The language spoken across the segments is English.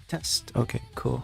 Test. Okay, cool.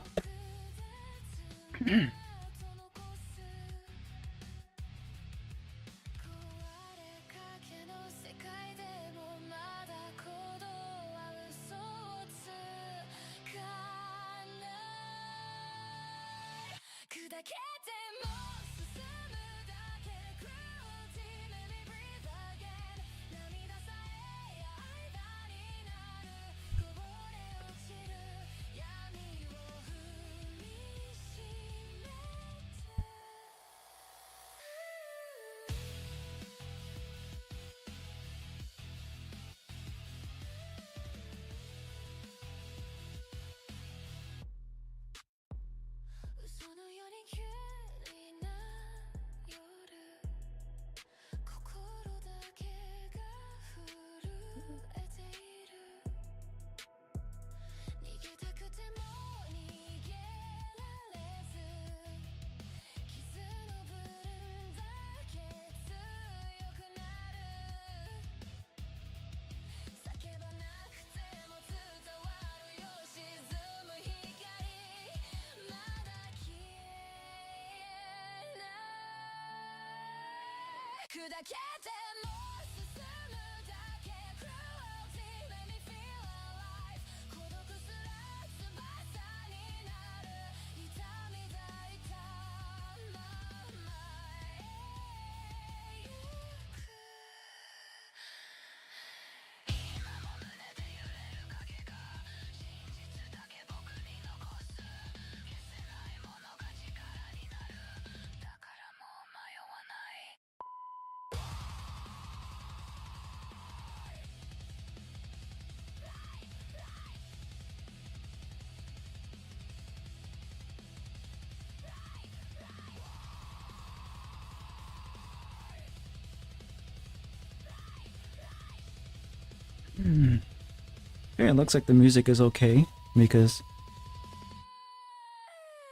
Yeah, it looks like the music is okay because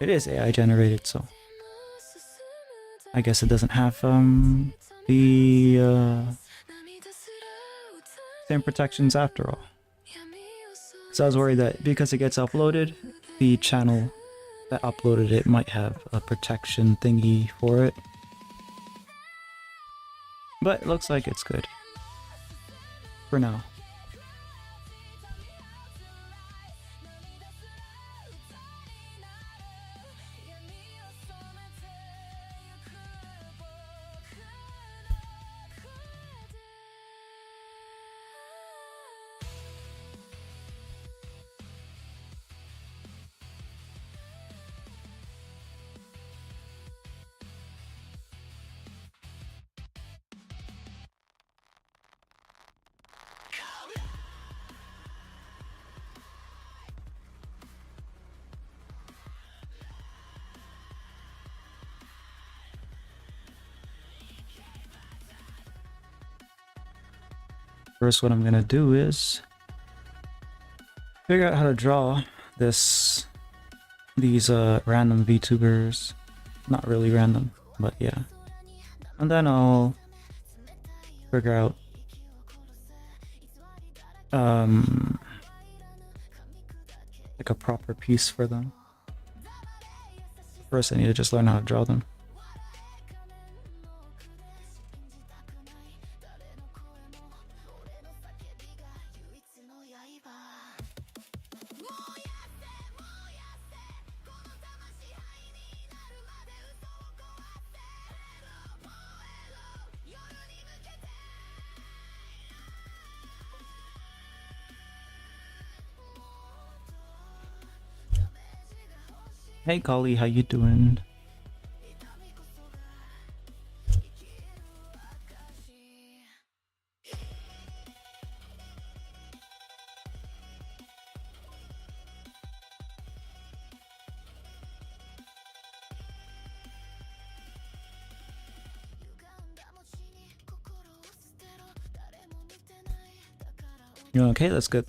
it is AI generated, so I guess it doesn't have the same protections after all. So I was worried that because it gets uploaded, the channel that uploaded it might have a protection thingy for it. But it looks like it's good for now. First, what I'm gonna do is figure out how to draw these random VTubers. Not really random, but yeah. And then I'll figure out like a proper piece for them. First, I need to just learn how to draw them. Hey Kali, how you doing? You okay? That's good.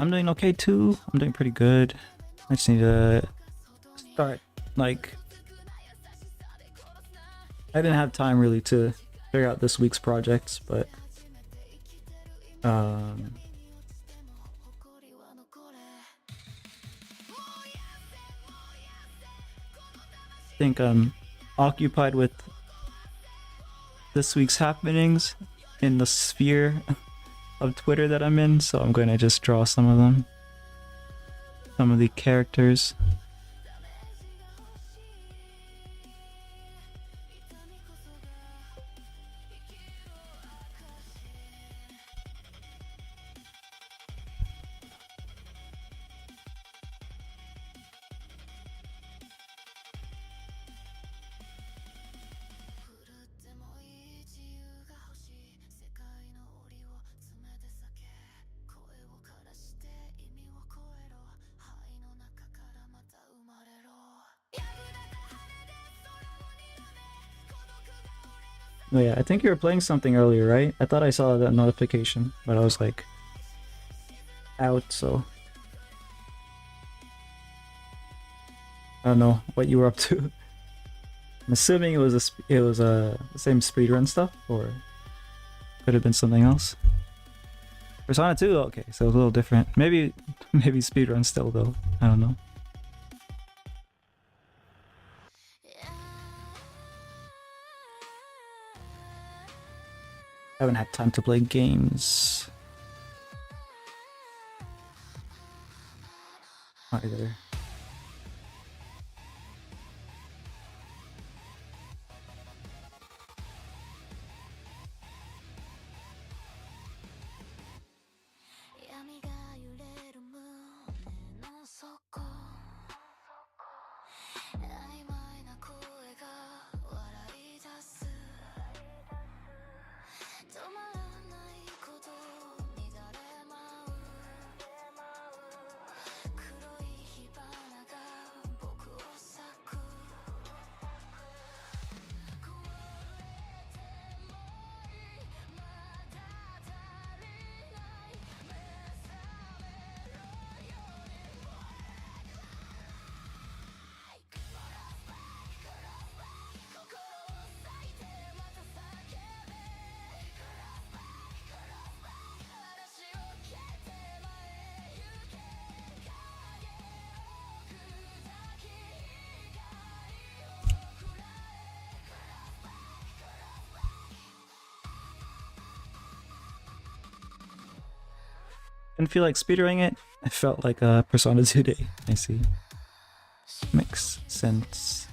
I'm doing okay too. I'm doing pretty good. I just need to start, like, I didn't have time really to figure out this week's projects, but I think I'm occupied with this week's happenings in the sphere of Twitter that I'm in, so I'm going to just draw some of them. Some of the characters. Oh yeah, I think you were playing something earlier, right? I thought I saw that notification, but I was like out, so I don't know what you were up to. I'm assuming it was the same speedrun stuff, or could have been something else. Persona 2, okay, so it was a little different. Maybe speedrun still though. I don't know. I haven't had time to play games either. Didn't feel like speedrunning it. I felt like a Persona 2 day. I see. Makes sense.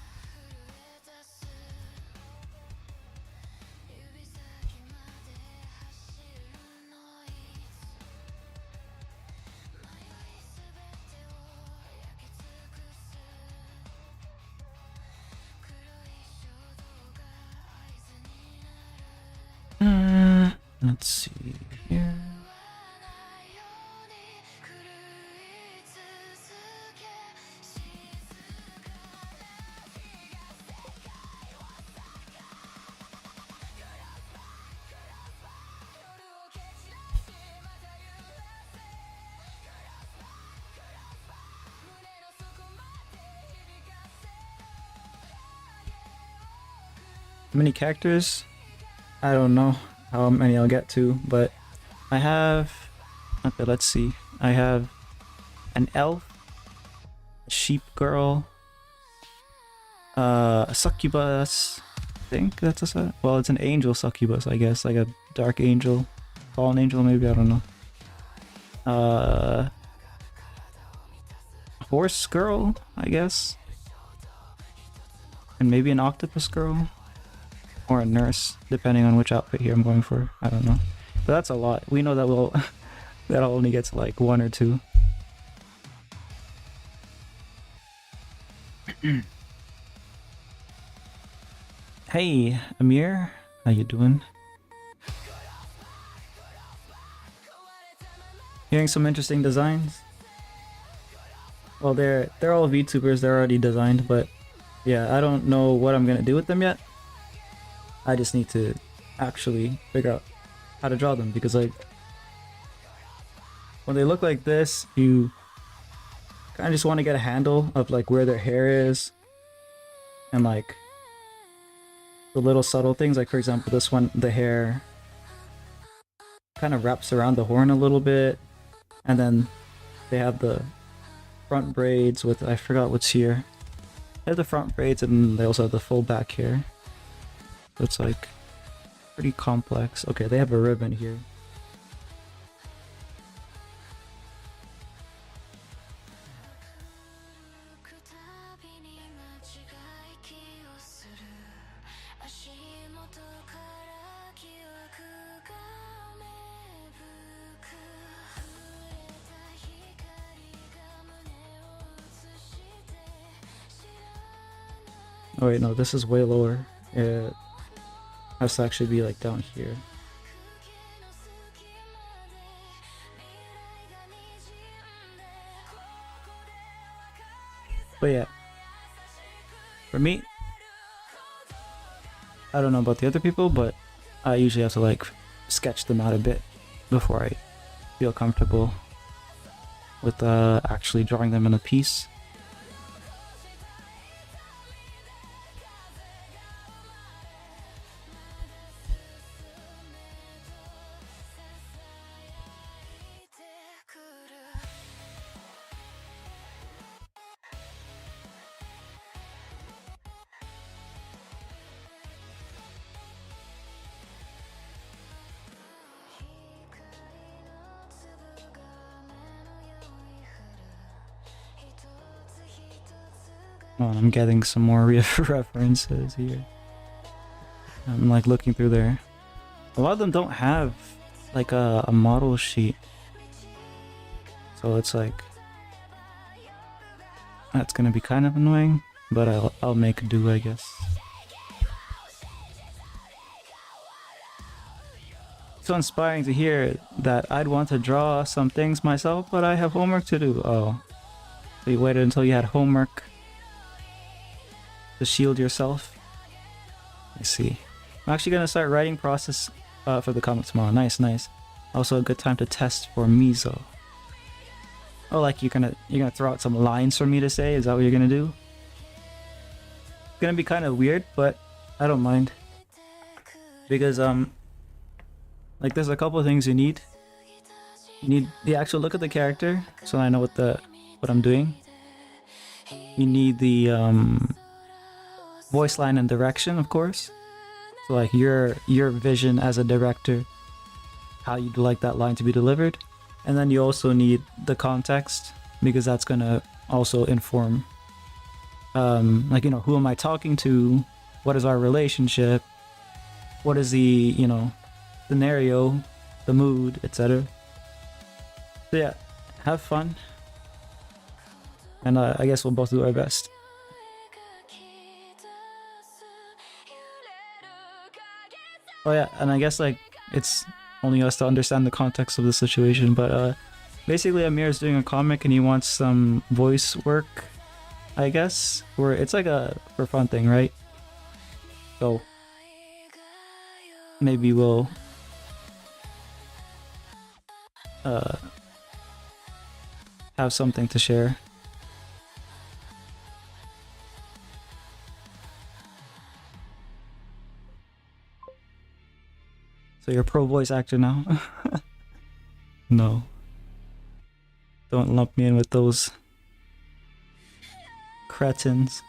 Let's see here. How many characters? I don't know how many I'll get to, but I have... Okay, let's see. I have an elf, a sheep girl, a succubus. I think that's a... Well, it's an angel succubus, I guess. Like a dark angel, fallen angel maybe, I don't know. Horse girl, I guess. And maybe an octopus girl. Or a nurse, depending on which outfit here I'm going for. I don't know. But that's a lot. We know that we'll... that'll only get to like 1 or 2. Hey, Amir. How you doing? Hearing some interesting designs? Well, they're all VTubers. They're already designed, but yeah, I don't know what I'm gonna do with them yet. I just need to actually figure out how to draw them, because like when they look like this, you kind of just want to get a handle of like where their hair is and like the little subtle things. Like for example, this one, the hair kind of wraps around the horn a little bit, and then they have the front braids with, I forgot what's here. They have the front braids and they also have the full back hair. So it's like pretty complex. Okay, they have a ribbon here. Oh wait, no, this is way lower. It has to actually be like down here. But yeah, for me, I don't know about the other people, but I usually have to like sketch them out a bit before I feel comfortable with actually drawing them in a piece. Oh, I'm getting some more references here. I'm like looking through there. A lot of them don't have like a model sheet. So it's like, that's gonna be kind of annoying, but I'll make do, I guess. So inspiring to hear that I'd want to draw some things myself, but I have homework to do. Oh, so you waited until you had homework to shield yourself? I see. I'm actually gonna start writing process for the comic tomorrow. Nice, nice. Also a good time to test for Mizo. Oh, like you're gonna throw out some lines for me to say? Is that what you're gonna do? It's gonna be kind of weird, but I don't mind. Because like there's a couple of things you need. You need the actual look of the character, so I know what I'm doing. You need the voice line and direction, of course. So like your vision as a director, how you'd like that line to be delivered. And then you also need the context, because that's gonna also inform like, you know, who am I talking to? What is our relationship? What is the, you know, scenario, the mood, etc. So yeah, have fun. And I guess we'll both do our best. Oh yeah, and I guess like it's only us to understand the context of the situation, but basically Amir is doing a comic and he wants some voice work, I guess, where it's like a for fun thing, right? So maybe we'll have something to share. So you're a pro voice actor now? No. Don't lump me in with those cretins.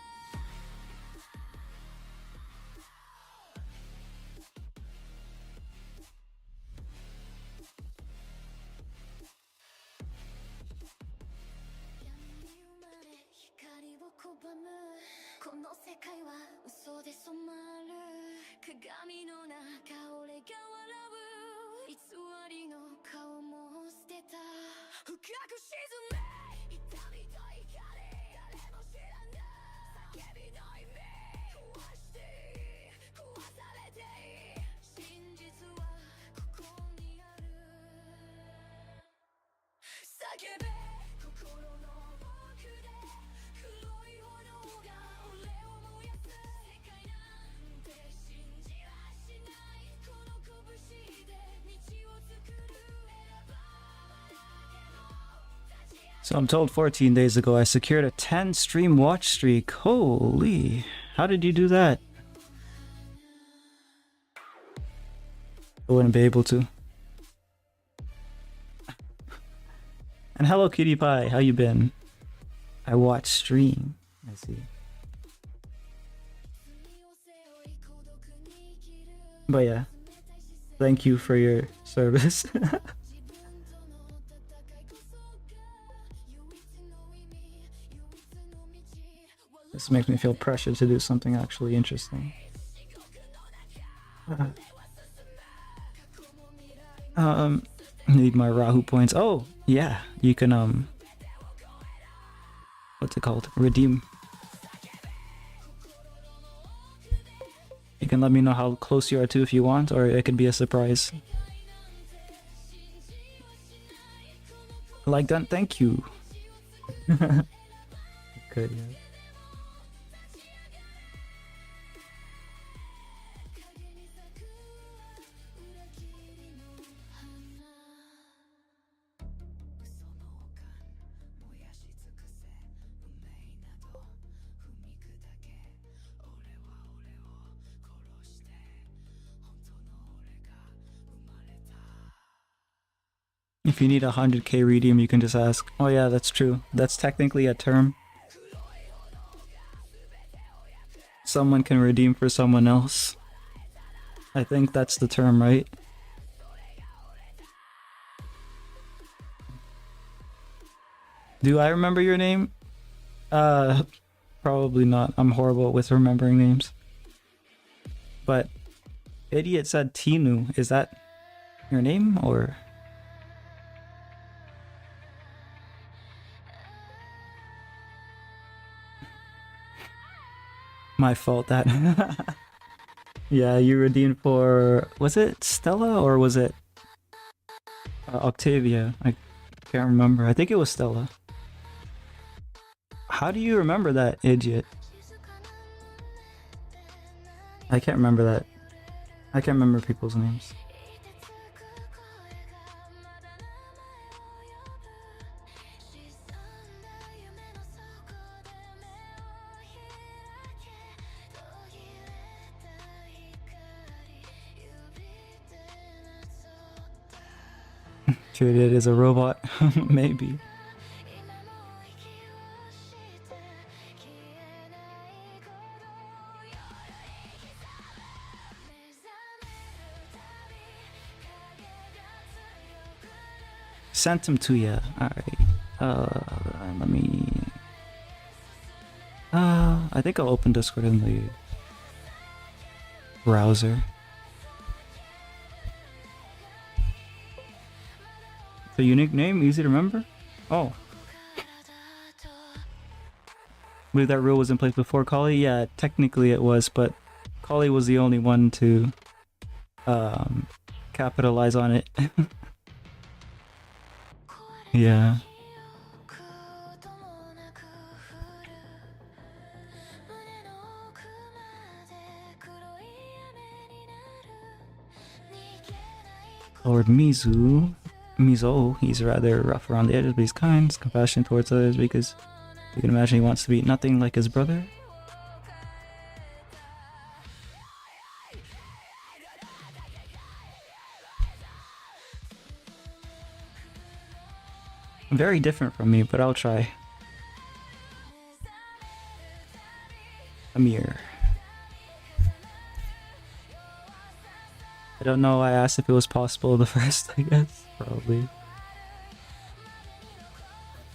So I'm told 14 days ago I secured a 10 stream watch streak. Holy. How did you do that? I wouldn't be able to. And hello, Cutie Pie. How you been? I watch stream. I see. But yeah, thank you for your service. This makes me feel pressure to do something actually interesting. Need my Rahu points. Oh, yeah, you can what's it called? Redeem. You can let me know how close you are to if you want, or it could be a surprise. Like that, thank you. Good, yeah. If you need 100k redeem, you can just ask. Oh yeah, that's true. That's technically a term. Someone can redeem for someone else. I think that's the term, right? Do I remember your name? Probably not. I'm horrible with remembering names. But Idiot said Tinu. Is that your name or? My fault that. Yeah, you redeemed for, was it Stella or was it Octavia? I can't remember. I think it was Stella. How do you remember that, Idiot? I can't remember that. I can't remember people's names. Treated as a robot, maybe. Sent him to ya. Alright. Let me. I think I'll open Discord in the browser. The unique name, easy to remember? Oh. I believe that rule was in place before Kali? Yeah, technically it was, but Kali was the only one to capitalize on it. Yeah. Lord Mizo, he's rather rough around the edges, but he's kind, he's compassionate towards others because you can imagine he wants to be nothing like his brother. Very different from me, but I'll try. Amir. I don't know, I asked if it was possible the first, I guess. Probably.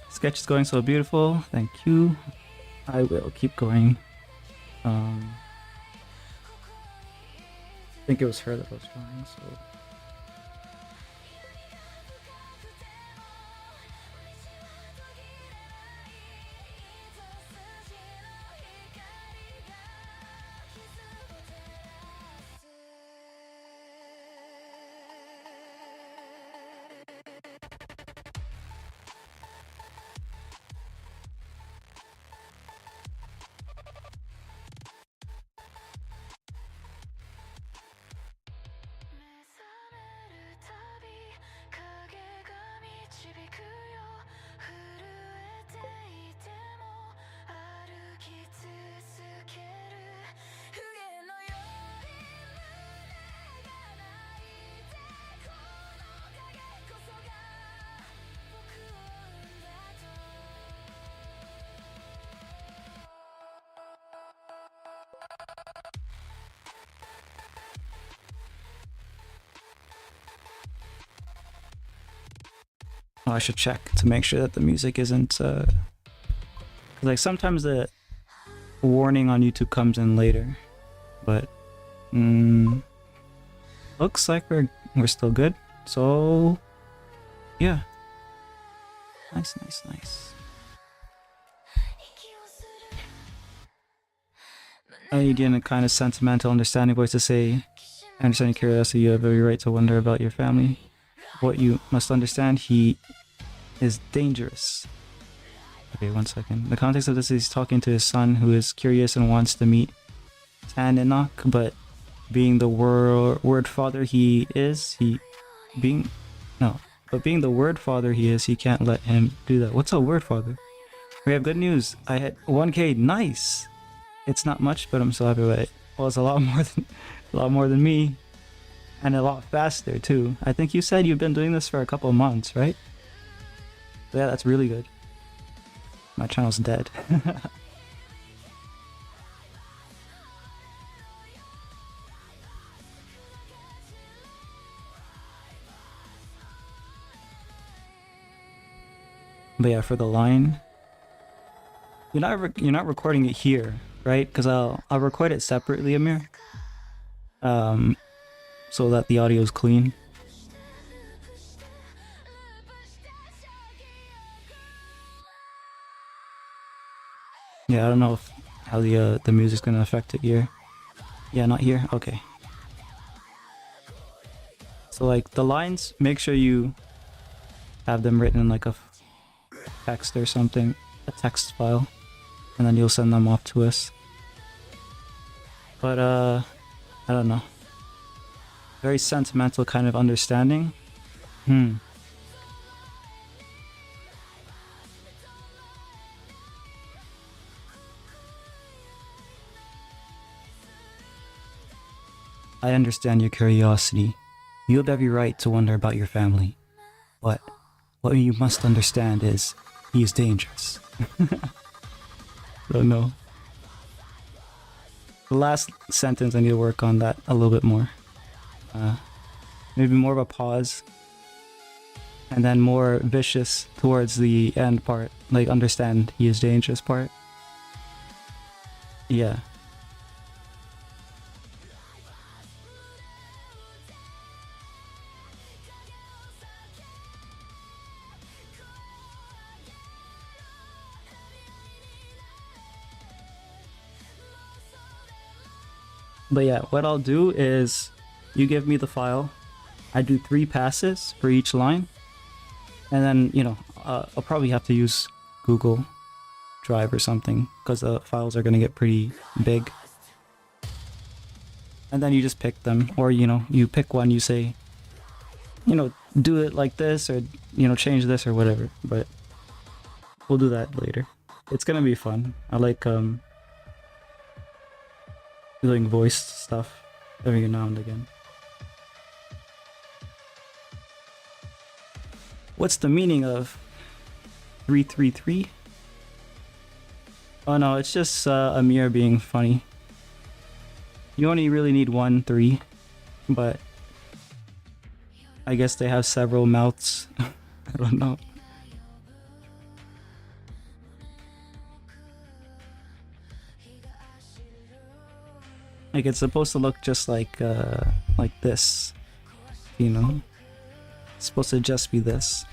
Sketch is going so beautiful, thank you. I will keep going. I think it was her that was drawing, so... Oh, I should check to make sure that the music isn't. Like sometimes the warning on YouTube comes in later, but looks like we're still good. So yeah, nice. I need in a kind of sentimental, understanding voice to say, I understand your curiosity. You have every right to wonder about your family. What you must understand, he is dangerous. Okay, 1 second. The context of this is he's talking to his son who is curious and wants to meet Taninock, but being the word father he is, being the word father he is, he can't let him do that. What's a word father? We have good news. I hit 1K. Nice. It's not much, but I'm so happy about it. Well, it's a lot more than me, and a lot faster too. I think you said you've been doing this for a couple months, right? Yeah, that's really good. My channel's dead. But yeah, for the line, you're not recording it here, right? Because I'll record it separately, Amir. So that the audio is clean. Yeah, I don't know how the music's gonna affect it here. Yeah, not here. Okay. So like the lines, make sure you have them written in like a text or something, a text file, and then you'll send them off to us. But I don't know. Very sentimental kind of understanding. I understand your curiosity. You have every right to wonder about your family. But what you must understand is, he is dangerous. Don't know. The last sentence, I need to work on that a little bit more. Maybe more of a pause. And then more vicious towards the end part. Like, understand he is dangerous part. Yeah. But yeah, what I'll do is you give me the file. I do 3 passes for each line. And then, you know, I'll probably have to use Google Drive or something because the files are going to get pretty big. And then you just pick them, or, you know, you pick one, you say, you know, do it like this, or, you know, change this or whatever. But we'll do that later. It's going to be fun. I like doing voice stuff every now and again. What's the meaning of 333? Oh no, it's just Amir being funny. You only really need 1 3, but I guess they have several mouths. I don't know. Like it's supposed to look just like this, you know? It's supposed to just be this.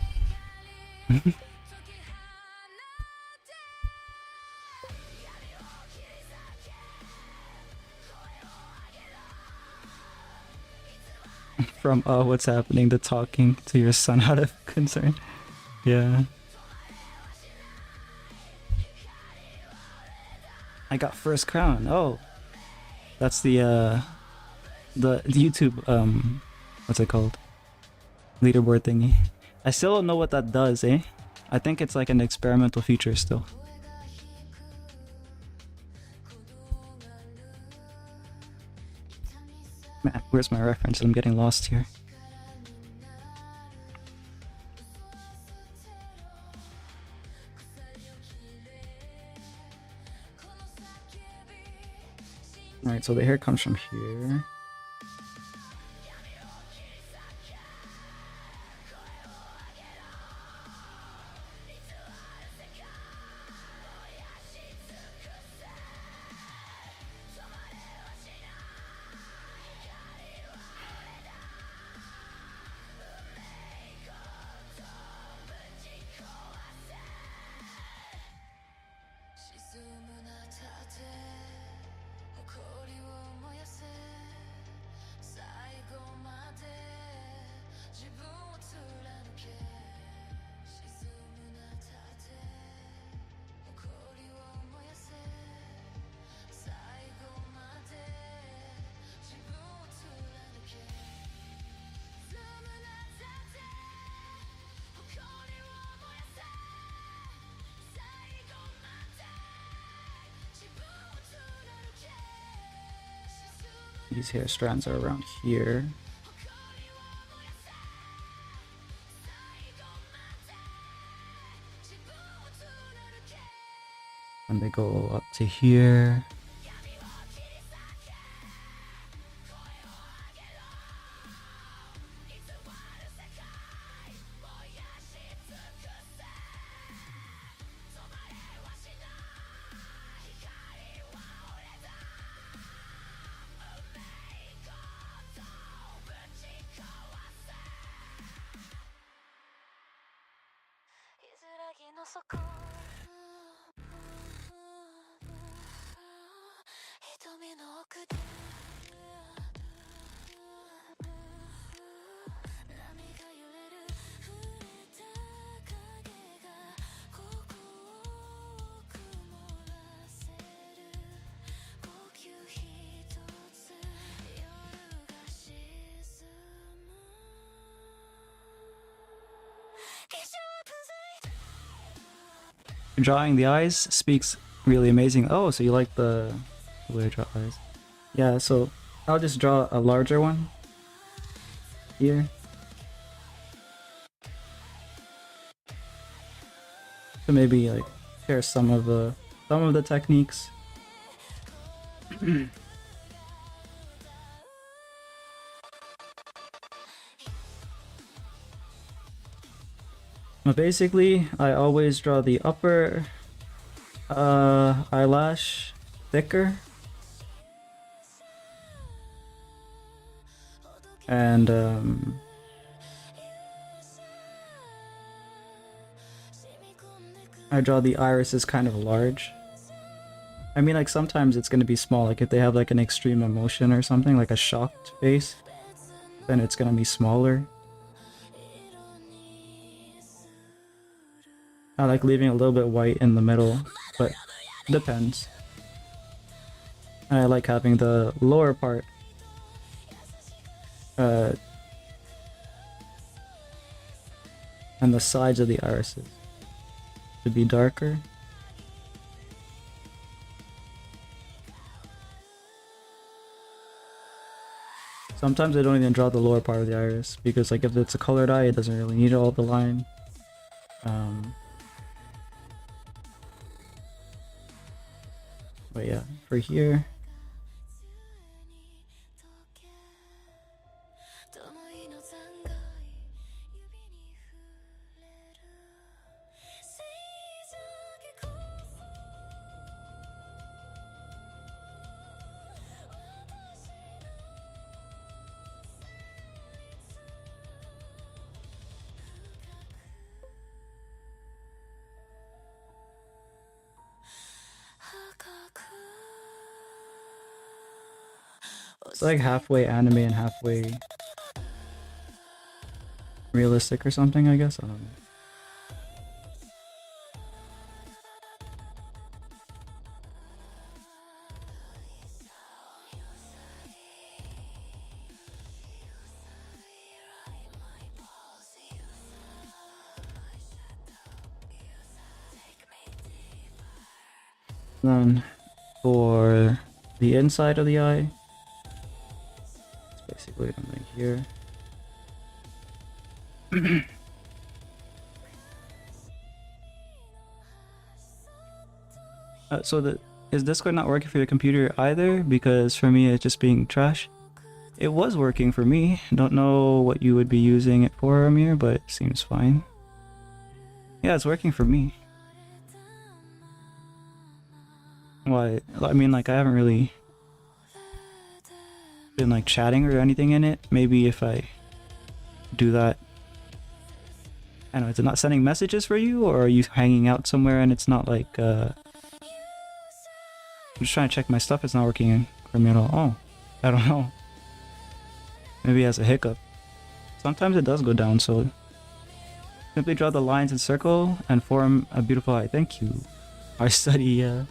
From what's happening to talking to your son out of concern. Yeah. I got first crown. Oh. That's the YouTube what's it called? Leaderboard thingy. I still don't know what that does, eh? I think it's like an experimental feature still. Man, where's my reference? I'm getting lost here. Alright, so the hair comes from here. these hair strands are around here. And they go up to here. Drawing the eyes speaks really amazing. Oh, so you like the way I draw eyes? Yeah, so I'll just draw a larger one here to maybe like share some of the techniques. But basically, I always draw the upper eyelash thicker, and I draw the irises kind of large. I mean, like sometimes it's gonna be small, like if they have like an extreme emotion or something, like a shocked face, then it's gonna be smaller. I like leaving a little bit white in the middle, but depends. And I like having the lower part and the sides of the irises to be darker. Sometimes I don't even draw the lower part of the iris because like if it's a colored eye, it doesn't really need all the line. But yeah, for here. It's like halfway anime and halfway realistic or something, I guess. I don't know. Then for the inside of the eye, it's basically something here. Is Discord not working for your computer either? Because for me it's just being trash. It was working for me. Don't know what you would be using it for, Amir, but it seems fine. Yeah, it's working for me. Why? I mean, like, I haven't really been like chatting or anything in it. Maybe if I do that, I don't know, is it not sending messages for you, or are you hanging out somewhere and it's not like I'm just trying to check my stuff, it's not working for me at all. Oh, I don't know. Maybe it has a hiccup. Sometimes it does go down, so simply draw the lines in circle and form a beautiful eye. Thank you. Our study, yeah.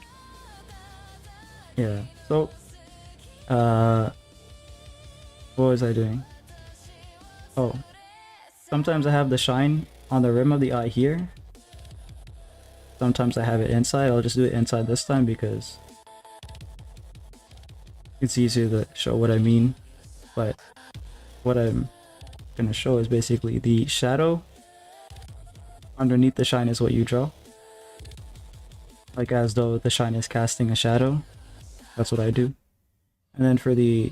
So, what was I doing? Oh, sometimes I have the shine on the rim of the eye here. Sometimes I have it inside. I'll just do it inside this time because it's easier to show what I mean, but what I'm gonna show is basically the shadow underneath the shine is what you draw. Like as though the shine is casting a shadow. That's what I do. And then for the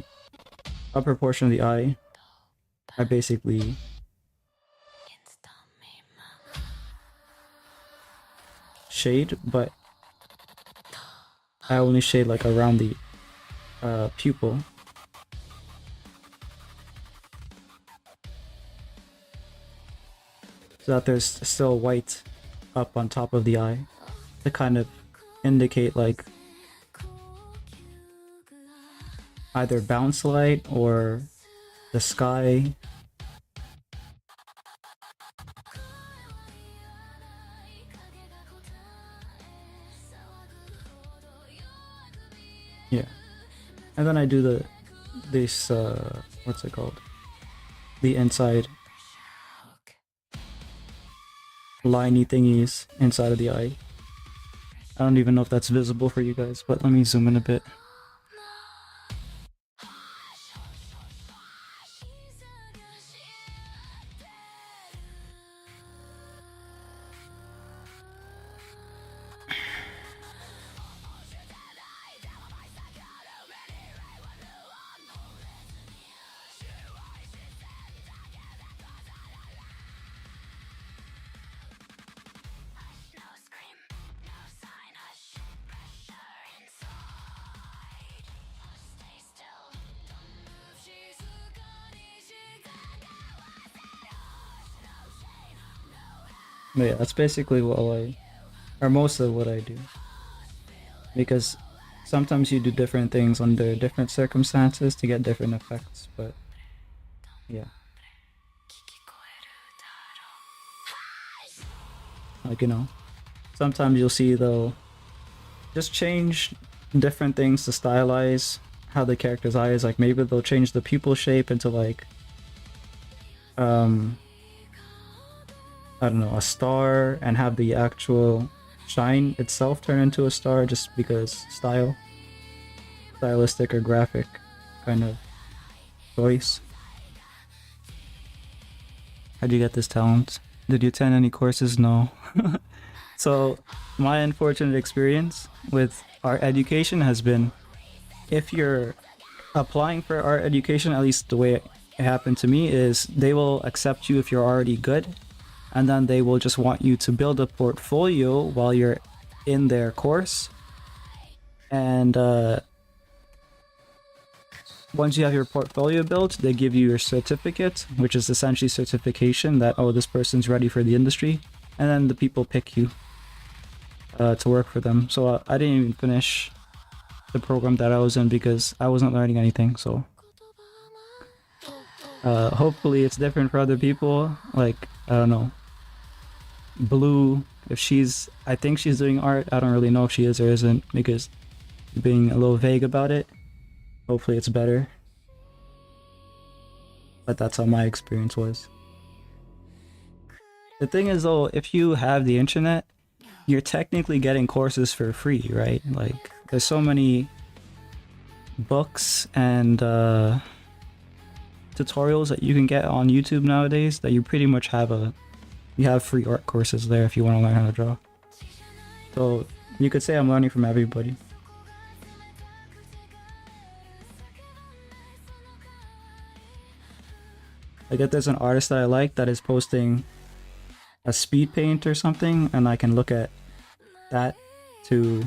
upper portion of the eye, I basically shade, but I only shade like around the pupil. So that there's still white up on top of the eye to kind of indicate like either bounce light or the sky. Yeah. And then I do this what's it called? The inside liney thingies inside of the eye. I don't even know if that's visible for you guys, but let me zoom in a bit. But yeah, that's basically what or most of what I do. Because sometimes you do different things under different circumstances to get different effects, but yeah. Like, you know, sometimes you'll see they'll just change different things to stylize how the character's eye is. Like maybe they'll change the pupil shape into like I don't know, a star, and have the actual shine itself turn into a star just because stylistic or graphic kind of choice. How'd you get this talent? Did you attend any courses? No. So my unfortunate experience with art education has been, if you're applying for art education, at least the way it happened to me, is they will accept you if you're already good, and then they will just want you to build a portfolio while you're in their course. And once you have your portfolio built, they give you your certificate, which is essentially certification that, oh, this person's ready for the industry. And then the people pick you to work for them. So I didn't even finish the program that I was in because I wasn't learning anything. So hopefully it's different for other people. Like, I don't know, Blue, if I think she's doing art. I don't really know if she is or isn't because being a little vague about it. Hopefully it's better. But that's how my experience was. The thing is though, if you have the internet, you're technically getting courses for free, right? Like there's so many books and tutorials that you can get on YouTube nowadays that you pretty much have free art courses there if you want to learn how to draw. So you could say I'm learning from everybody. Like if there's an artist that I like that is posting a speed paint or something, and I can look at that to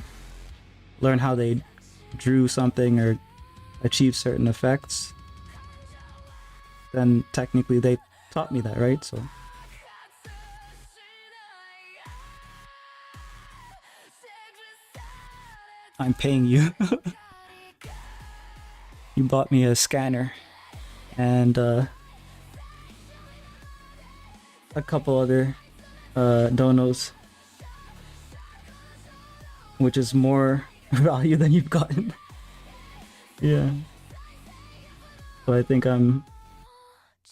learn how they drew something or achieve certain effects, then technically they taught me that, right? So I'm paying you. You bought me a scanner and a couple other donos, which is more value than you've gotten. Yeah. So I think I'm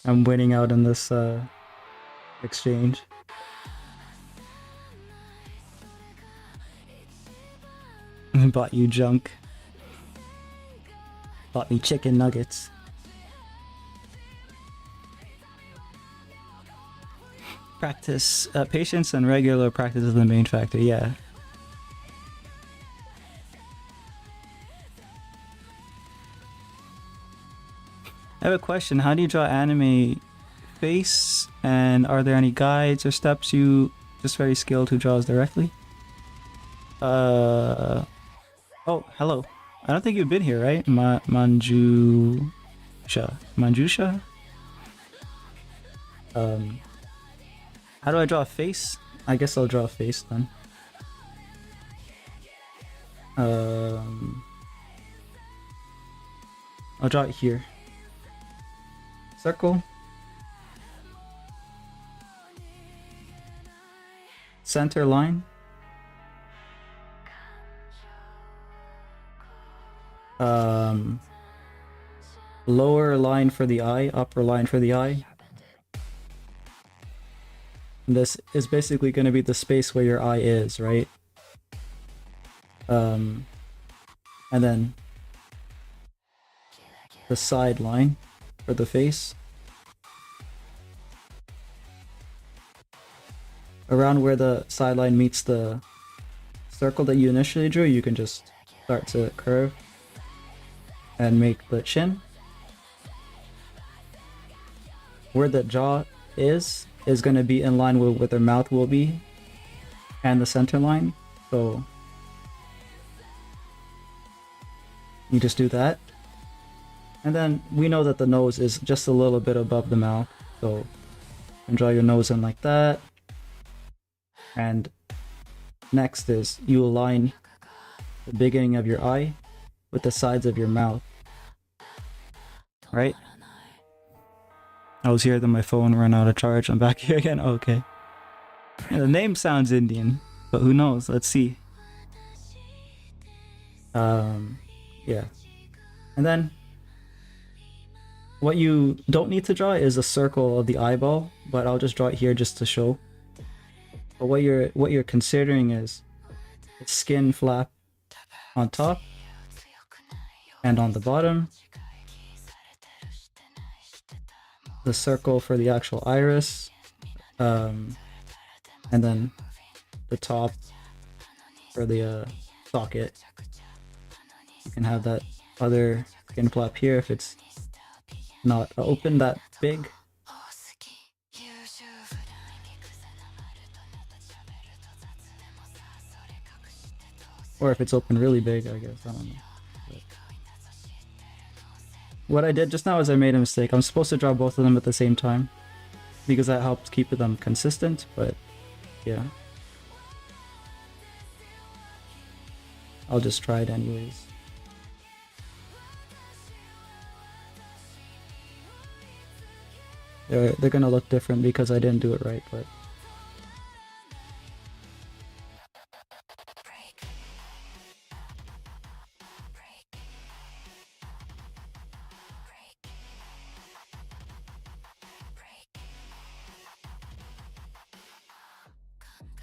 winning out in this exchange. I bought you junk. Bought me chicken nuggets. Practice, patience and regular practice is the main factor, yeah. I have a question. How do you draw anime face? And are there any guides or steps you just very skilled who draws directly? Oh, hello. I don't think you've been here, right? Manjusha. Manjusha? How do I draw a face? I guess I'll draw a face then. I'll draw it here. Circle. Center line. Lower line for the eye, upper line for the eye. This is basically going to be the space where your eye is, right? And then the side line for the face. Around where the sideline meets the circle that you initially drew, you can just start to curve and make the chin. Where the jaw is going to be in line with where their mouth will be and the center line. So you just do that. And then we know that the nose is just a little bit above the mouth. So you can draw your nose in like that. And next is you align the beginning of your eye with the sides of your mouth. Right? I was here, then my phone ran out of charge. I'm back here again. Okay. Yeah, the name sounds Indian, but who knows? Let's see. Yeah. And then what you don't need to draw is a circle of the eyeball, but I'll just draw it here just to show. But what you're considering is the skin flap on top and on the bottom. The circle for the actual iris, and then the top for the socket. You can have that other skin flap here if it's not open that big. Or if it's open really big, I guess, I don't know. What I did just now is I made a mistake. I'm supposed to draw both of them at the same time because that helps keep them consistent, but yeah. I'll just try it anyways. They're gonna look different because I didn't do it right, but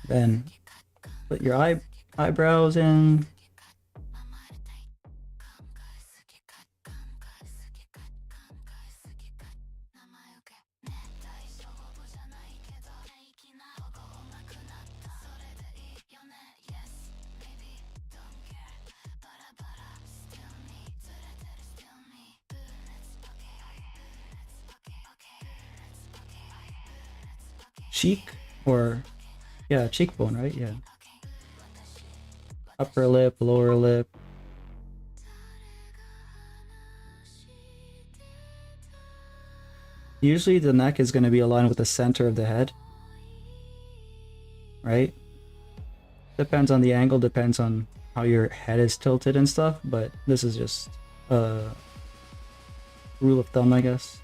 then put your eyebrows in. Cheek, or yeah, cheekbone, right? Yeah. Upper lip, lower lip. Usually the neck is going to be aligned with the center of the head, right? Depends on the angle, depends on how your head is tilted and stuff, but this is just a rule of thumb, I guess.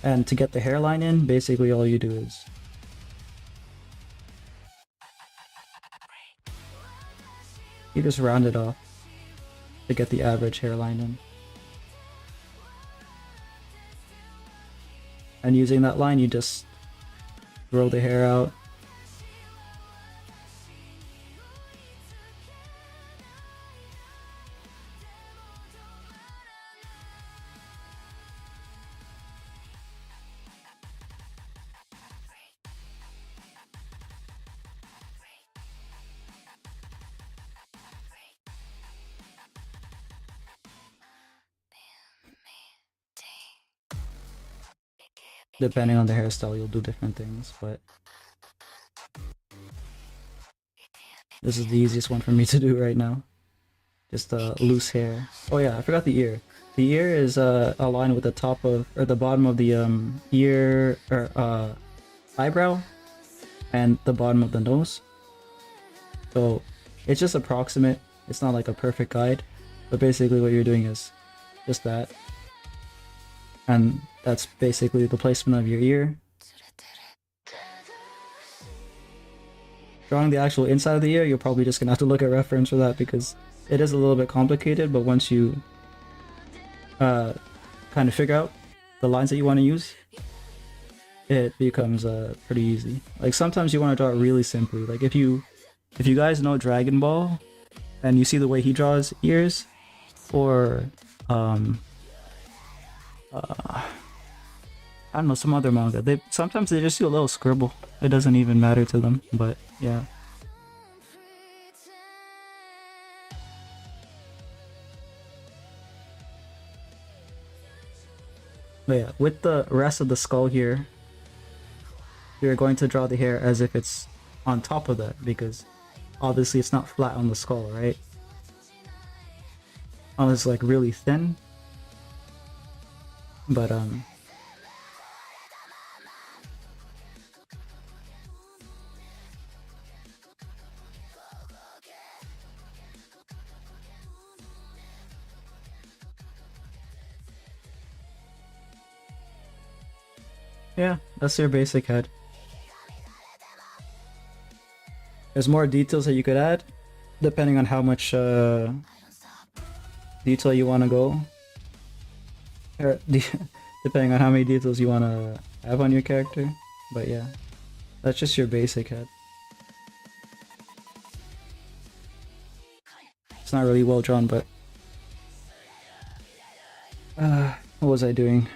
And to get the hairline in, basically all you do is you just round it off to get the average hairline in. And using that line, you just grow the hair out Depending on the hairstyle, you'll do different things, but this is the easiest one for me to do right now. Just loose hair. Oh yeah, I forgot the ear. The ear is aligned with the top of or the bottom of the ear or eyebrow and the bottom of the nose. So it's just approximate. It's not like a perfect guide, but basically what you're doing is just that. And that's basically the placement of your ear. Drawing the actual inside of the ear, you're probably just gonna have to look at reference for that because it is a little bit complicated, but once you kind of figure out the lines that you want to use, it becomes pretty easy. Like sometimes you want to draw it really simply. Like if you guys know Dragon Ball and you see the way he draws ears, or I don't know, some other manga, they sometimes they just do a little scribble. It doesn't even matter to them, but yeah. But yeah, with the rest of the skull here, you're going to draw the hair as if it's on top of that, because obviously it's not flat on the skull, right? Unless it's like really thin. But yeah, that's your basic head. There's more details that you could add, depending on how much detail you want to go. Or depending on how many details you want to have on your character. But yeah, that's just your basic head. It's not really well drawn, but what was I doing?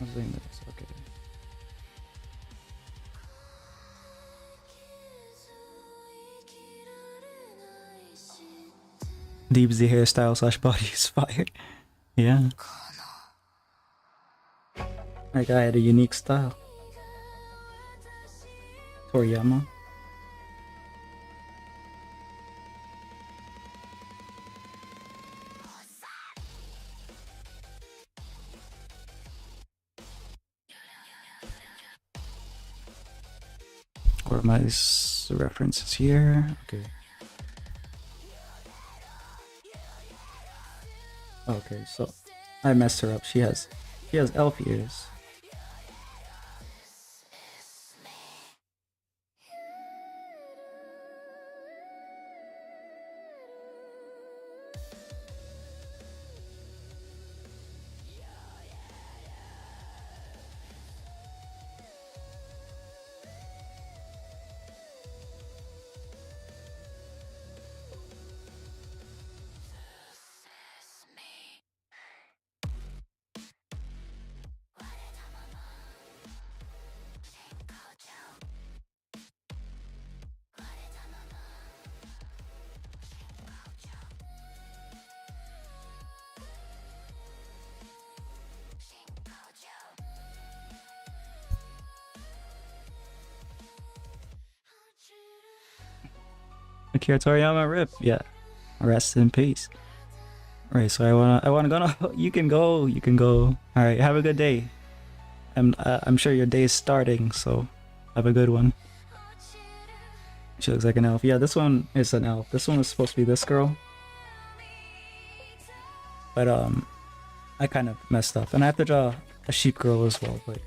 I was doing this. Okay. Deep Z hairstyle slash body is fire. Yeah. That guy had a unique style. Toriyama. Where are my references here? Okay. Okay, so I messed her up. She has elf ears. Akira Toriyama, rip. Yeah. Rest in peace. Alright, so I wanna go now. You can go. Alright, have a good day. I'm sure your day is starting, so have a good one. She looks like an elf. Yeah, this one is an elf. This one was supposed to be this girl. But I kind of messed up. And I have to draw a sheep girl as well, but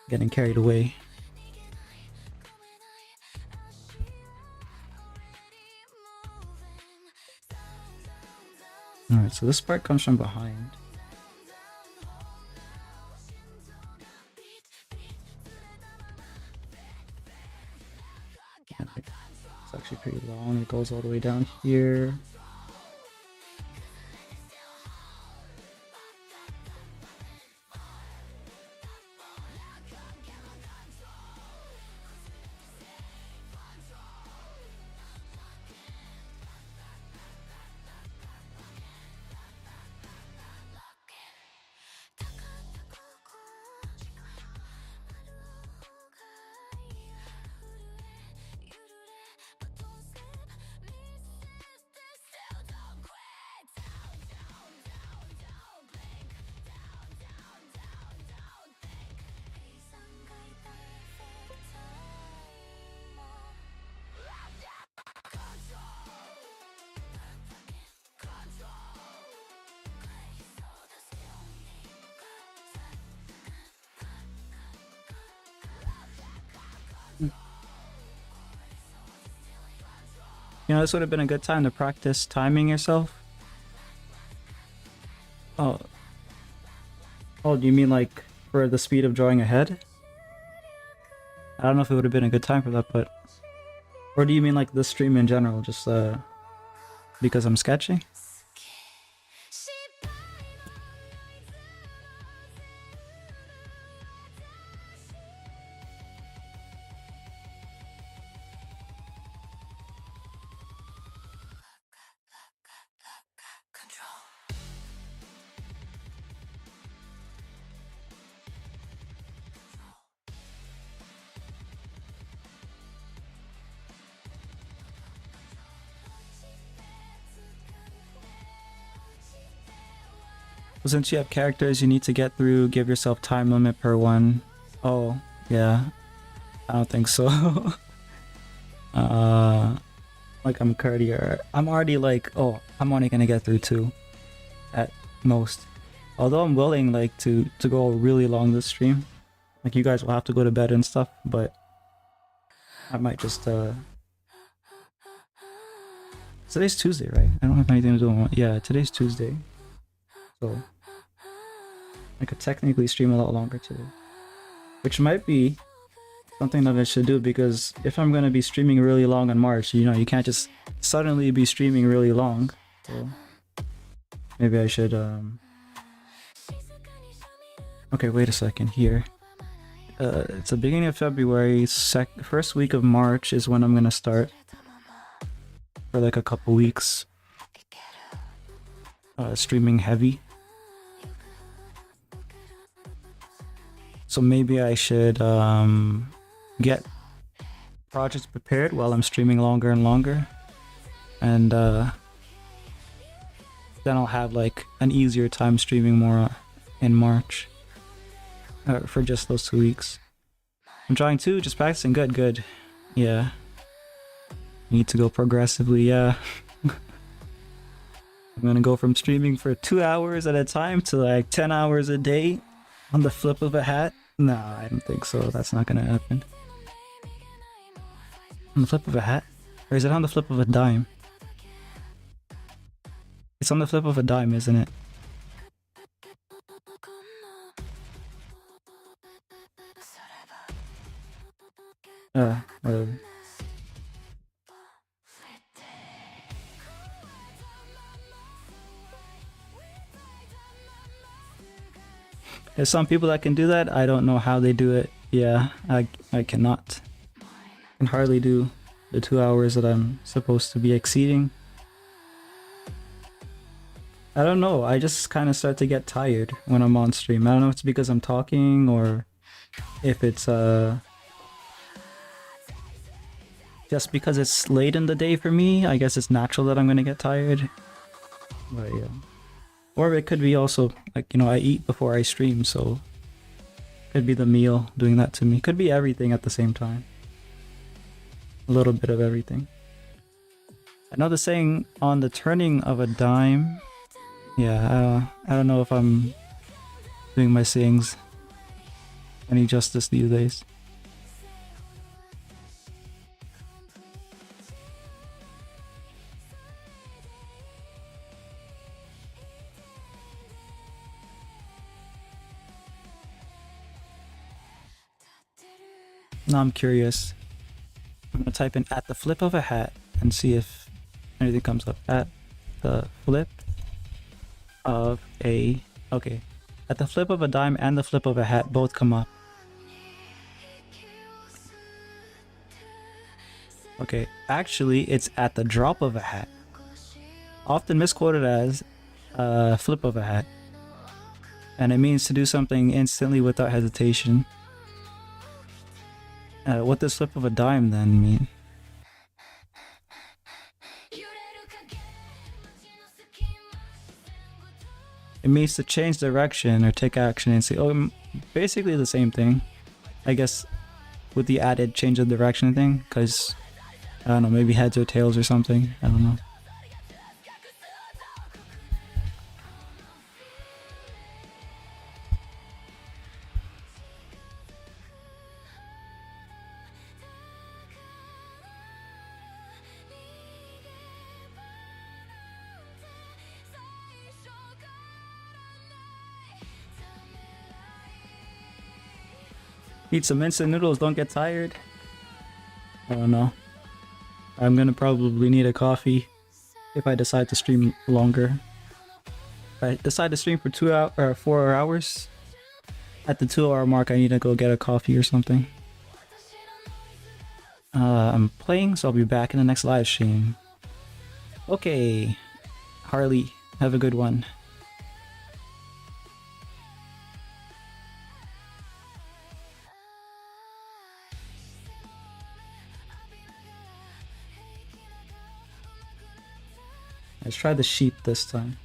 getting carried away. Alright, so this part comes from behind. It's actually pretty long. It goes all the way down here. You know, this would have been a good time to practice timing yourself. Oh, oh, do you mean like for the speed of drawing ahead? I don't know if it would have been a good time for that, but... Or do you mean like the stream in general, just because I'm sketching? Since you have characters you need to get through, give yourself time limit per one. Oh, yeah. I don't think so. Like I'm already like, oh, I'm only gonna get through 2 at most. Although I'm willing like to go really long this stream. Like you guys will have to go to bed and stuff, but I might just today's Tuesday, right? I don't have anything to do. Yeah, today's Tuesday. So I could technically stream a lot longer today. Which might be something that I should do, because if I'm gonna be streaming really long in March, you know, you can't just suddenly be streaming really long. So maybe I should okay, wait a second here. It's the beginning of February, first week of March is when I'm gonna start. For like a couple weeks. Streaming heavy. So maybe I should get projects prepared while I'm streaming longer and longer. And then I'll have like an easier time streaming more in March. For just those 2 weeks. I'm trying to, just practicing. Good. Yeah. Need to go progressively, yeah. I'm gonna go from streaming for 2 hours at a time to like 10 hours a day on the flip of a hat. No, I don't think so. That's not gonna happen. On the flip of a hat? Or is it on the flip of a dime? It's on the flip of a dime, isn't it? Whatever. There's some people that can do that. I don't know how they do it. Yeah, I cannot. I can hardly do the 2 hours that I'm supposed to be exceeding. I don't know. I just kind of start to get tired when I'm on stream. I don't know if it's because I'm talking or if it's just because it's late in the day for me. I guess it's natural that I'm gonna get tired. But yeah. Or it could be also, like, you know, I eat before I stream, so could be the meal doing that to me. Could be everything at the same time. A little bit of everything. I know the saying on the turning of a dime. Yeah, I don't know if I'm doing my sayings any justice these days. Now I'm curious. I'm gonna type in at the flip of a hat and see if anything comes up. At the flip of a... Okay. At the flip of a dime and the flip of a hat both come up. Okay, actually it's at the drop of a hat. Often misquoted as flip of a hat. And it means to do something instantly without hesitation. What does flip of a dime then mean? It means to change direction or take action and say, oh, basically the same thing. I guess with the added change of direction thing, because, I don't know, maybe heads or tails or something. I don't know. Eat some instant noodles, don't get tired. I don't know. I'm gonna probably need a coffee if I decide to stream longer. If I decide to stream for 2 hours or 4 hours, at the 2 hour mark I need to go get a coffee or something. I'm playing, so I'll be back in the next live stream. Okay, Harley, have a good one. Let's try the sheep this time.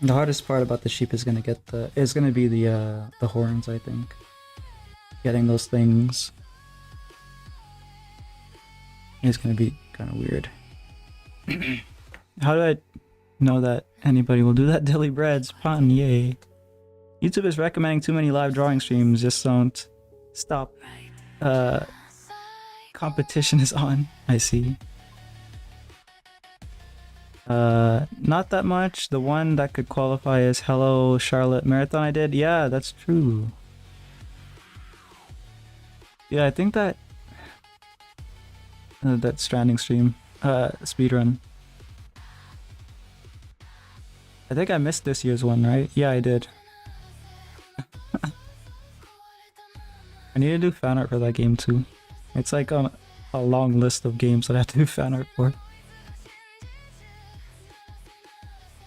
The hardest part about the sheep is gonna be the horns, I think. Getting those things is gonna be kind of weird. How do I know that anybody will do that? Dilly Breads, pun, yay. YouTube is recommending too many live drawing streams, just don't stop. Competition is on, I see. Not that much. The one that could qualify as Hello Charlotte Marathon I did, yeah, that's true. Yeah, I think that that Stranding stream, speedrun. I think I missed this year's one, right? Yeah, I did. I need to do fan art for that game too. It's like on a long list of games that I have to do fan art for.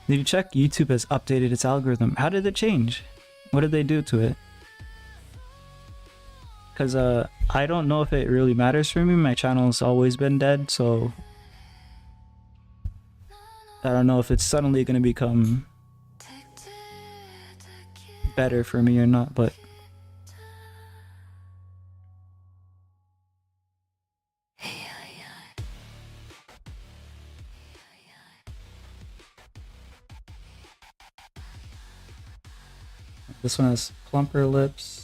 Did you check YouTube has updated its algorithm? How did it change? What did they do to it? Because I don't know if it really matters for me. My channel's always been dead, so I don't know if it's suddenly going to become better for me or not, but this one has plumper lips.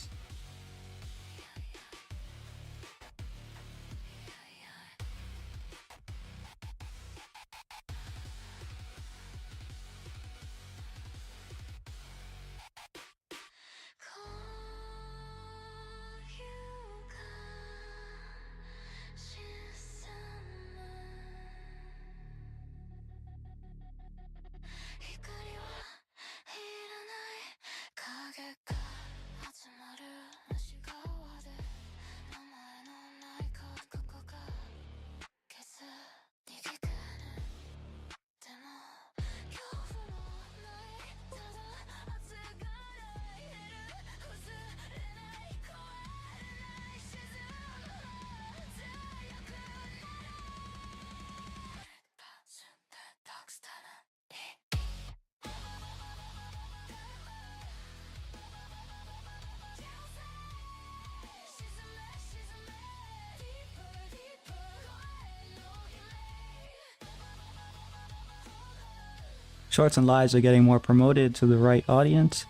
Shorts and lives are getting more promoted to the right audience.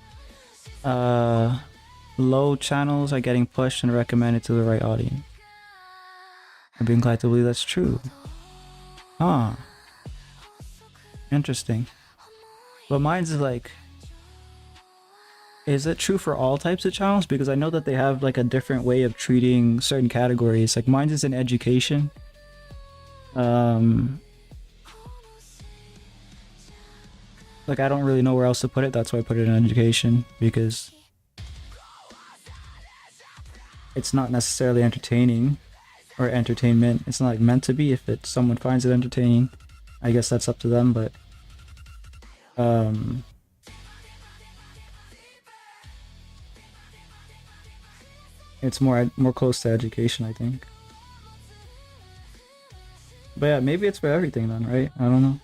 Low channels are getting pushed and recommended to the right audience. I've been glad to believe that's true. Huh. Interesting. But mine's is like... Is it true for all types of channels? Because I know that they have like a different way of treating certain categories. Like mine's is in education. Like I don't really know where else to put it, that's why I put it in education, because it's not necessarily entertaining or entertainment. It's not like meant to be. If someone finds it entertaining, I guess that's up to them, but it's more close to education, I think. But yeah, maybe it's for everything then, right? I don't know.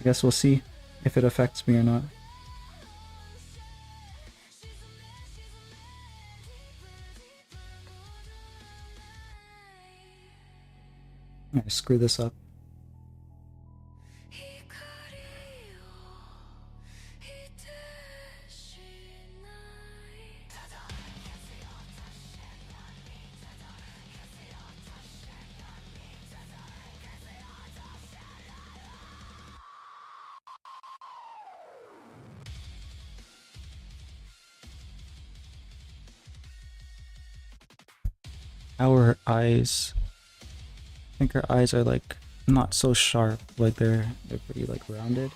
guess we'll see if it affects me or not. I screw this up. Our eyes, I think her eyes are like not so sharp, like they're pretty like rounded.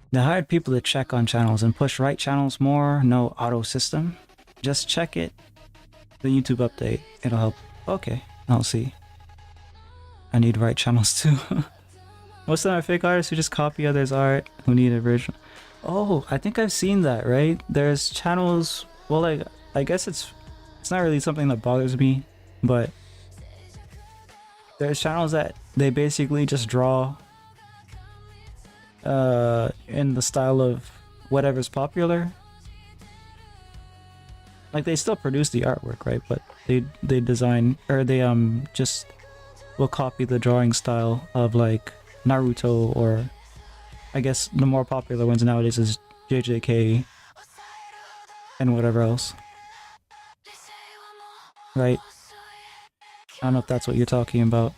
They hired people to check on channels and push right channels more, no auto system. Just check it, the YouTube update, it'll help. Okay, I'll see. I need right channels too. Most of them are fake artists who just copy others' art, who need original. Oh, I think I've seen that, right? There's channels, well, like, I guess it's not really something that bothers me, but there's channels that they basically just draw in the style of whatever's popular. Like they still produce the artwork, right? But they design, or they just will copy the drawing style of like Naruto, or I guess the more popular ones nowadays is JJK and whatever else. Right? I don't know if that's what you're talking about.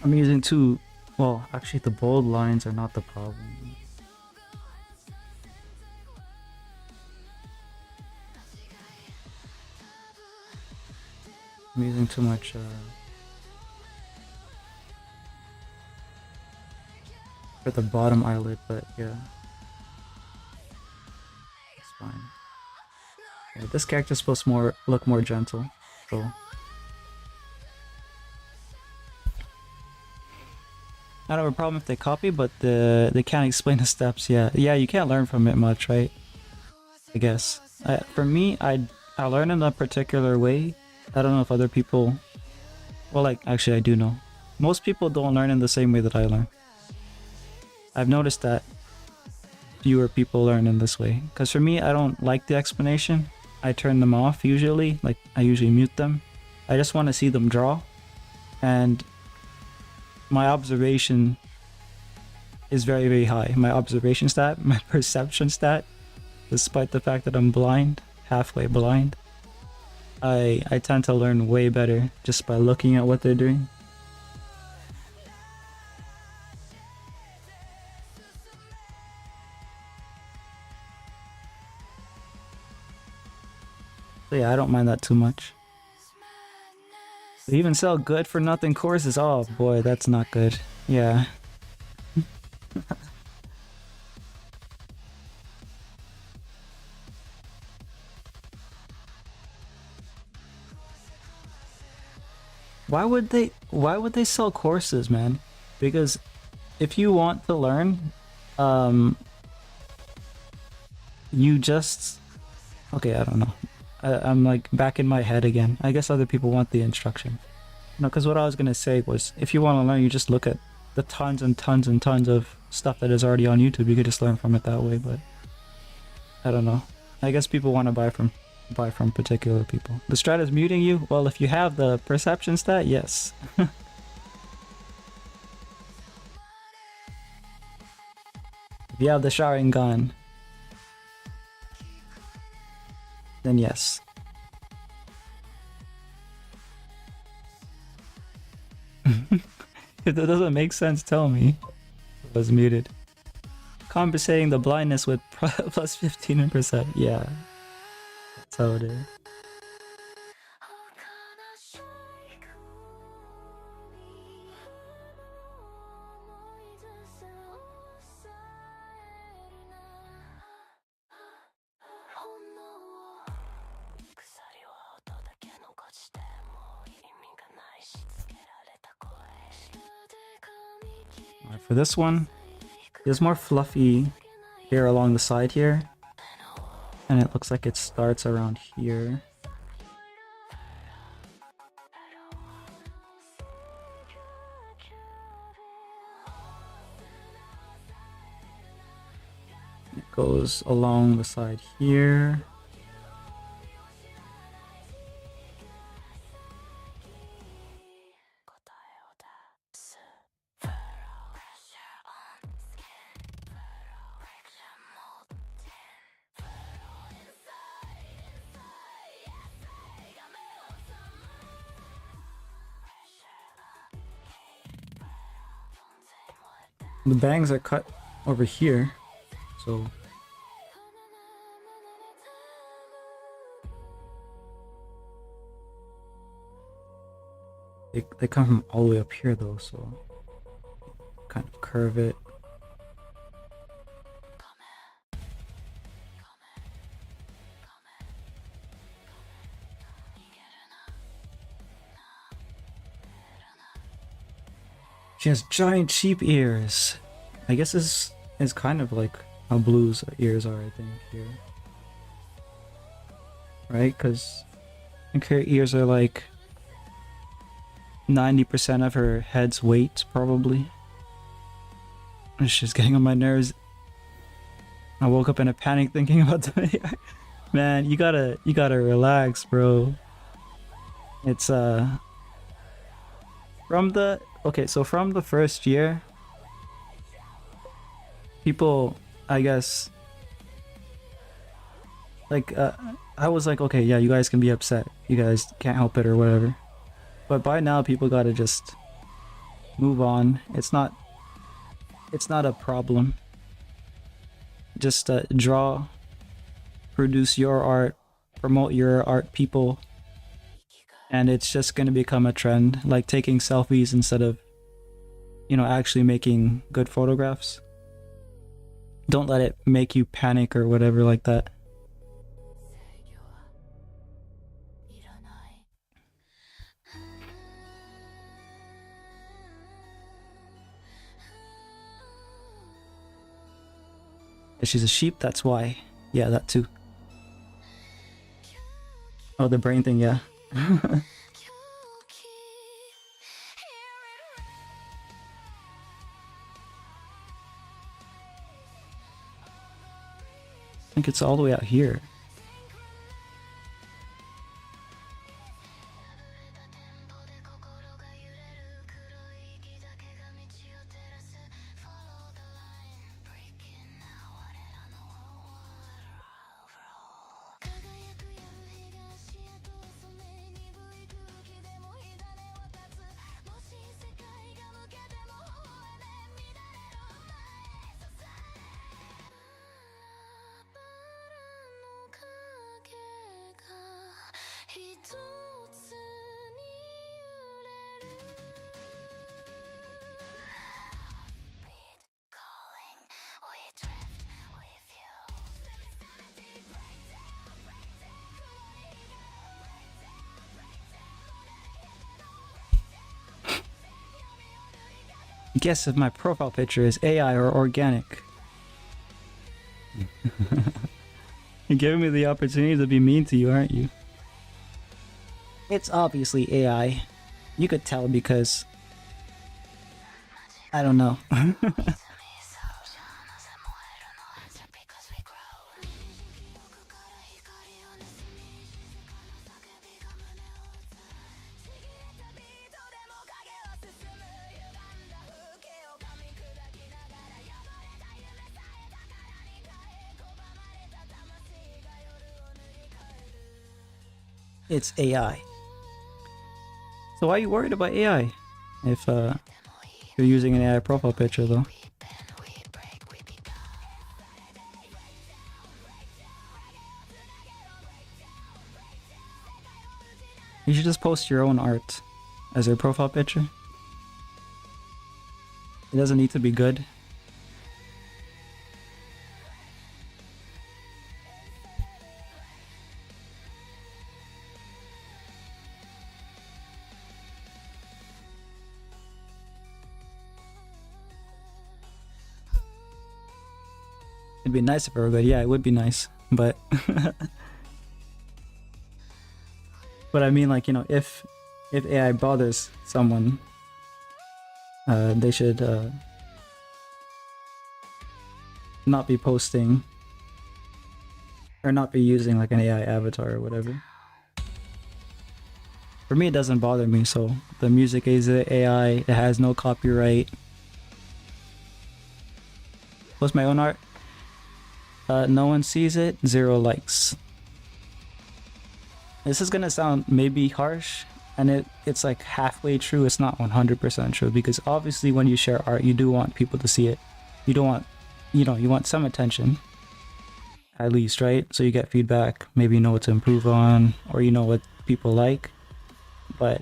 I'm using two, well, actually the bold lines are not the problem. I'm using too much for the bottom eyelid, but yeah, it's fine. Yeah, this character's supposed to look more gentle, so I don't have a problem if they copy, but they can't explain the steps. Yeah, you can't learn from it much, right? I guess. For me, I learn in a particular way. I don't know if other people. Well, like actually, I do know. Most people don't learn in the same way that I learn. I've noticed that fewer people learn in this way. Because for me, I don't like the explanation. I turn them off usually. Like I usually mute them. I just want to see them draw, and my observation is very, very high. My observation stat, my perception stat, despite the fact that I'm blind, halfway blind, I tend to learn way better just by looking at what they're doing. So yeah, I don't mind that too much. They even sell good for nothing courses. Oh boy, that's not good. Yeah. Why would they sell courses, man? Because if you want to learn, um, you just okay. I don't know. I'm like back in my head again. I guess other people want the instruction. No, because what I was gonna say was, if you want to learn, you just look at the tons and tons and tons of stuff that is already on YouTube. You could just learn from it that way. But I don't know. I guess people want to buy from particular people. The strat is muting you. Well, if you have the perception stat, yes. If you have the Sharingan, then yes. If that doesn't make sense, tell me. It was muted. Compensating the blindness with plus 15%. Yeah, that's how it is. Alright, for this one, there's more fluffy hair along the side here, and it looks like it starts around here. It goes along the side here. The bangs are cut over here, so they come from all the way up here though, so kind of curve it. She has giant sheep ears. I guess this is kind of like how Blue's ears are, I think, here. Right? Because I think her ears are like 90% of her head's weight, probably. It's just getting on my nerves. I woke up in a panic thinking about the man, you gotta relax, bro. It's from the from the first year, people, I guess, like I was like, okay, yeah, you guys can be upset, you guys can't help it or whatever, but by now people gotta just move on. It's not a problem. Just draw, produce your art, promote your art, people, and it's just gonna become a trend, like taking selfies instead of, you know, actually making good photographs. Don't let it make you panic or whatever like that. She's a sheep, that's why. Yeah, that too. Oh, the brain thing, yeah. I think it's all the way out here. Guess if my profile picture is AI or organic. You're giving me the opportunity to be mean to you, aren't you? It's obviously AI. You could tell because... I don't know. It's AI. So why are you worried about AI? If you're using an AI profile picture though. You should just post your own art as your profile picture. It doesn't need to be good. It'd be nice if it were good. Yeah, it would be nice, but but I mean, like, you know, if AI bothers someone, they should not be posting or not be using like an AI avatar or whatever. For me, it doesn't bother me. So the music is AI. It has no copyright. What's my own art? No one sees it. 0 likes. This is gonna sound maybe harsh, and it's like halfway true. It's not 100% true, because obviously when you share art, you do want people to see it. You don't want, you know, you want some attention, at least, right? So you get feedback, maybe you know what to improve on, or you know what people like. But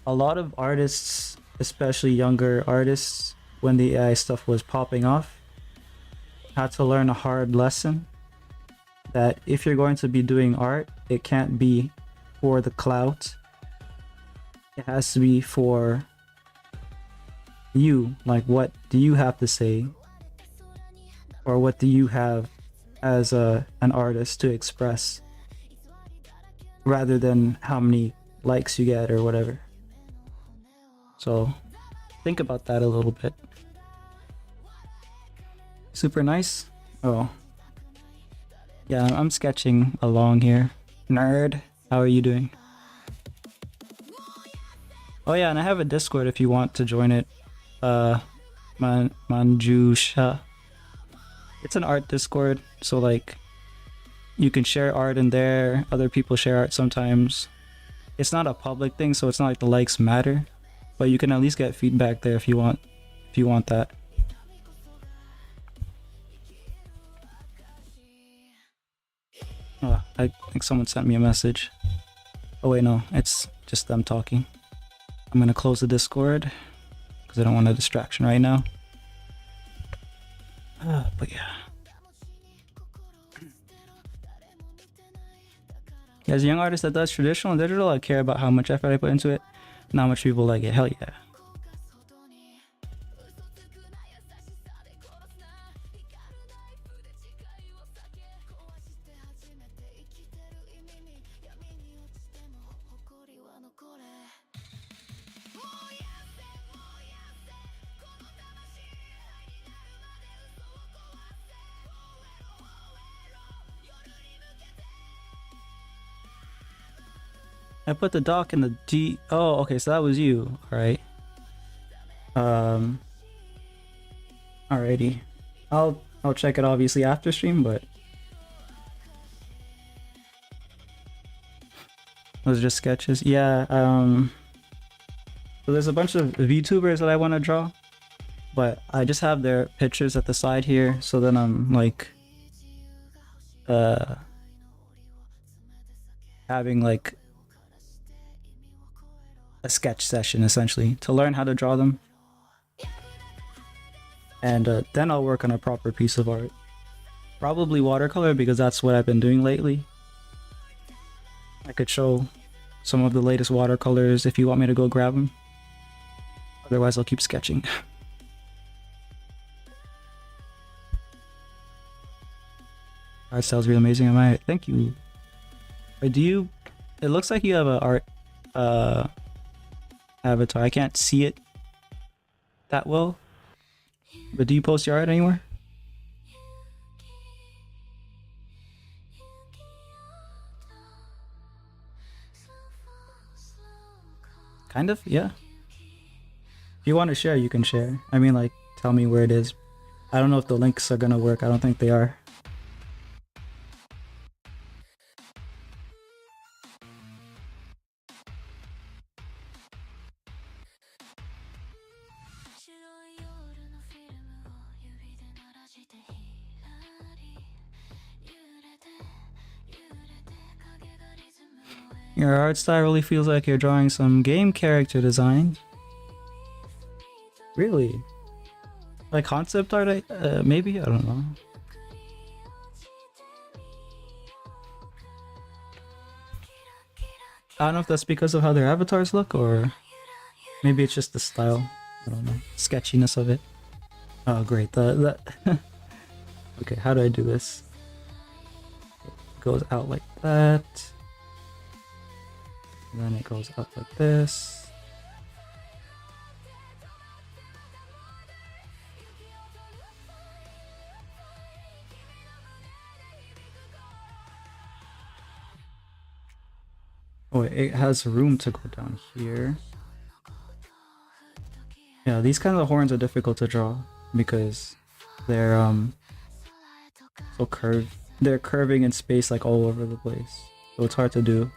a lot of artists, especially younger artists, when the AI stuff was popping off, had to learn a hard lesson that if you're going to be doing art, it can't be for the clout. It has to be for you. Like, what do you have to say, or what do you have as an artist to express, rather than how many likes you get or whatever. So think about that a little bit. Super nice. Oh yeah, I'm sketching along here. Nerd, how are you doing? Oh yeah, and I have a Discord if you want to join it. Manjusha. It's an art Discord, so like you can share art in there. Other people share art sometimes. It's not a public thing, so it's not like the likes matter, but you can at least get feedback there if you want that. Oh, I think someone sent me a message. Oh wait, no, it's just them talking. I'm gonna close the Discord because I don't want a distraction right now. But yeah. As a young artist that does traditional and digital, I care about how much effort I put into it, not how much people like it. Hell yeah. I put the doc in the D. Oh, okay, so that was you. All right. Alrighty. I'll check it obviously after stream, but those are just sketches. Yeah. So there's a bunch of VTubers that I want to draw, but I just have their pictures at the side here. So then I'm like, having like a sketch session essentially to learn how to draw them, and then I'll work on a proper piece of art, probably watercolor, because that's what I've been doing lately. I could show some of the latest watercolors if you want me to go grab them, otherwise I'll keep sketching. Art style's really amazing. Am I? Thank you. Wait, do you? It looks like you have a art avatar. I can't see it that well. But do you post your art anywhere? Kind of, yeah. If you want to share, you can share. I mean, like, tell me where it is. I don't know if the links are gonna work. I don't think they are. Your art style really feels like you're drawing some game character design. Really? Like concept art? Maybe? I don't know. I don't know if that's because of how their avatars look, or maybe it's just the style. I don't know. Sketchiness of it. Oh, great. Okay, how do I do this? It goes out like that. And then it goes up like this. Oh, it has room to go down here. Yeah, these kinds of horns are difficult to draw because they're so curved. They're curving in space like all over the place. So it's hard to do.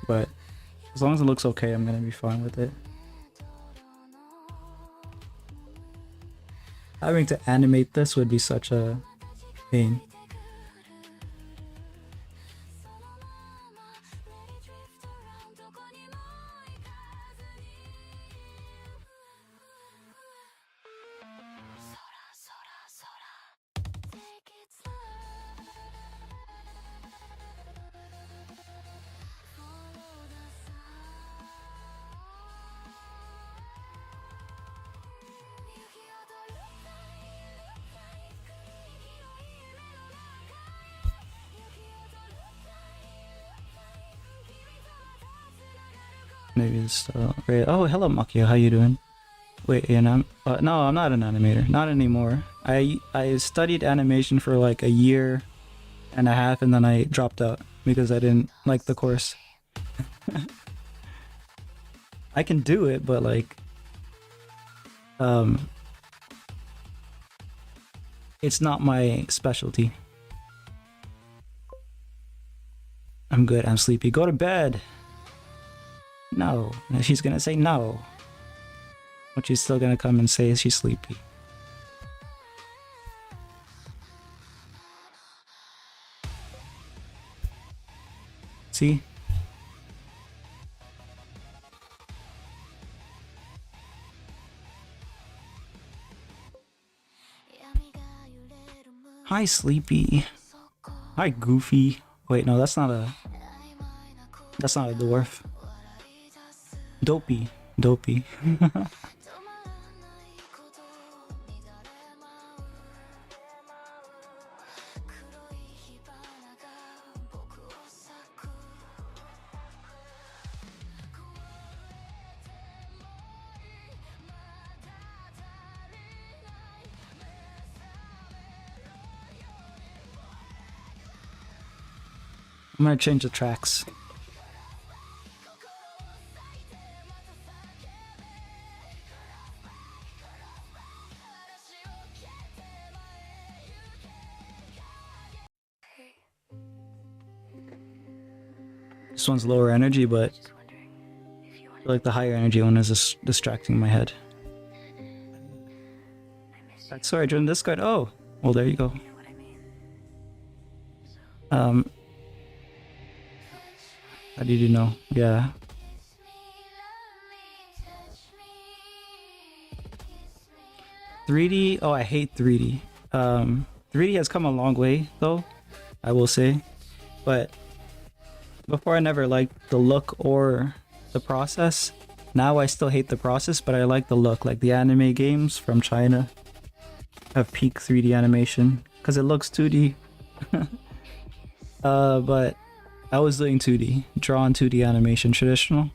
But as long as it looks okay, I'm gonna be fine with it. Having to animate this would be such a pain. Maybe it's great. Oh, hello, Makio. How you doing? Wait, and no, I'm not an animator. Not anymore. I studied animation for like a year and a half, and then I dropped out because I didn't like the course. I can do it, but like, it's not my specialty. I'm good. I'm sleepy. Go to bed. No. And she's gonna say no. But she's still gonna come and say she's sleepy. See? Hi, Sleepy. Hi, Goofy. Wait, no, that's not a dwarf. Dopey. I'm gonna change the tracks. This one's lower energy, but I feel like the higher energy one is just distracting my head. Sorry, join Discord. Oh, well, there you go. How did you know? Yeah. $3D? Oh, I hate 3D. 3D has come a long way, though, I will say. But before I never liked the look or the process. Now I still hate the process, but I like the look. Like the anime games from China have peak 3D animation. because it looks 2D. But I was doing 2D, drawn 2D animation, traditional.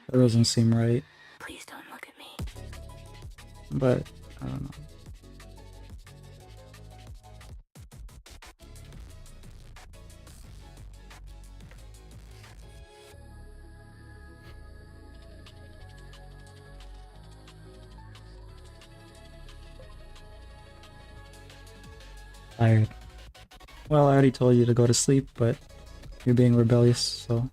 That doesn't seem right. Please don't look at me. But I don't know. Tired. Well, I already told you to go to sleep, but you're being rebellious, so.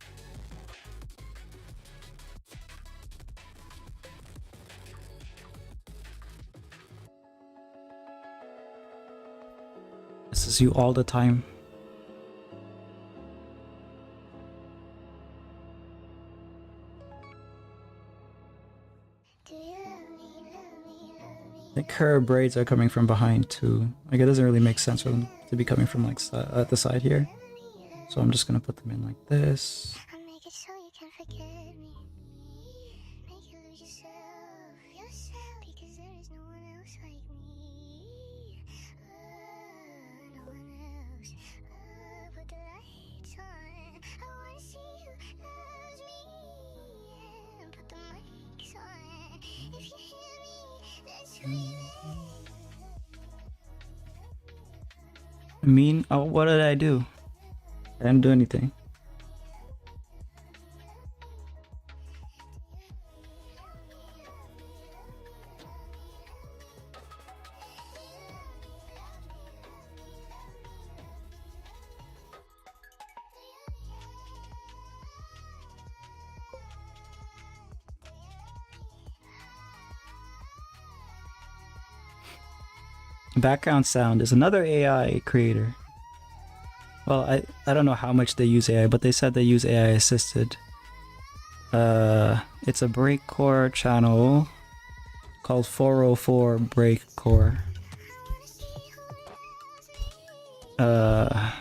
This is you all the time. I think her braids are coming from behind too. Like it doesn't really make sense for them to be coming from like at the side here. So I'm just gonna put them in like this. Make it so you can forget me. Make you lose yourself, because there is no one else like me. No one else. Put the lights on. I wanna see you love me. And put the mics on. If you hear me, that's who you are. I mean, oh, what did I do? I didn't do anything. Background sound is another AI creator. Well, I don't know how much they use AI, but they said they use AI assisted. It's a breakcore channel called 404 Breakcore. I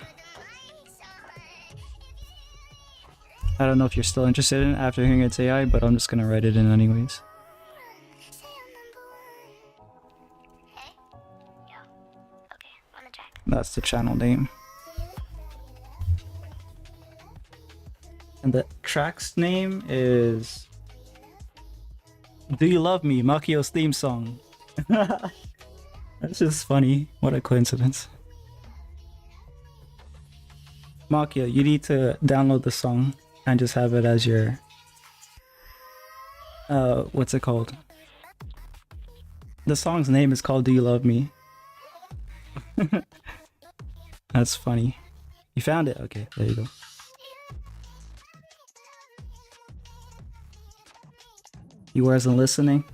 don't know if you're still interested in it after hearing its AI, but I'm just gonna write it in anyways. That's the channel name. And the track's name is Do You Love Me, Makio's theme song. That's just funny. What a coincidence. Makio, you need to download the song and just have it as your what's it called? The song's name is called Do You Love Me? That's funny. You found it? Okay, there you go. You wasn't listening?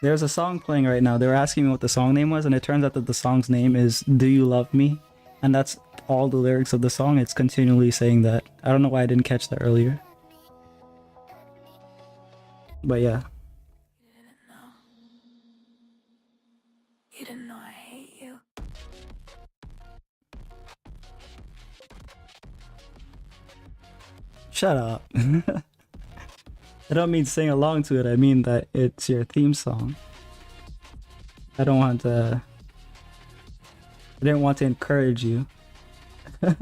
There's a song playing right now. They were asking me what the song name was, and it turns out that the song's name is Do You Love Me? And that's all the lyrics of the song. It's continually saying that. I don't know why I didn't catch that earlier. But yeah. You didn't know I hate you. Shut up. I don't mean sing along to it. I mean that it's your theme song. I don't want to... I didn't want to encourage you. Yeah,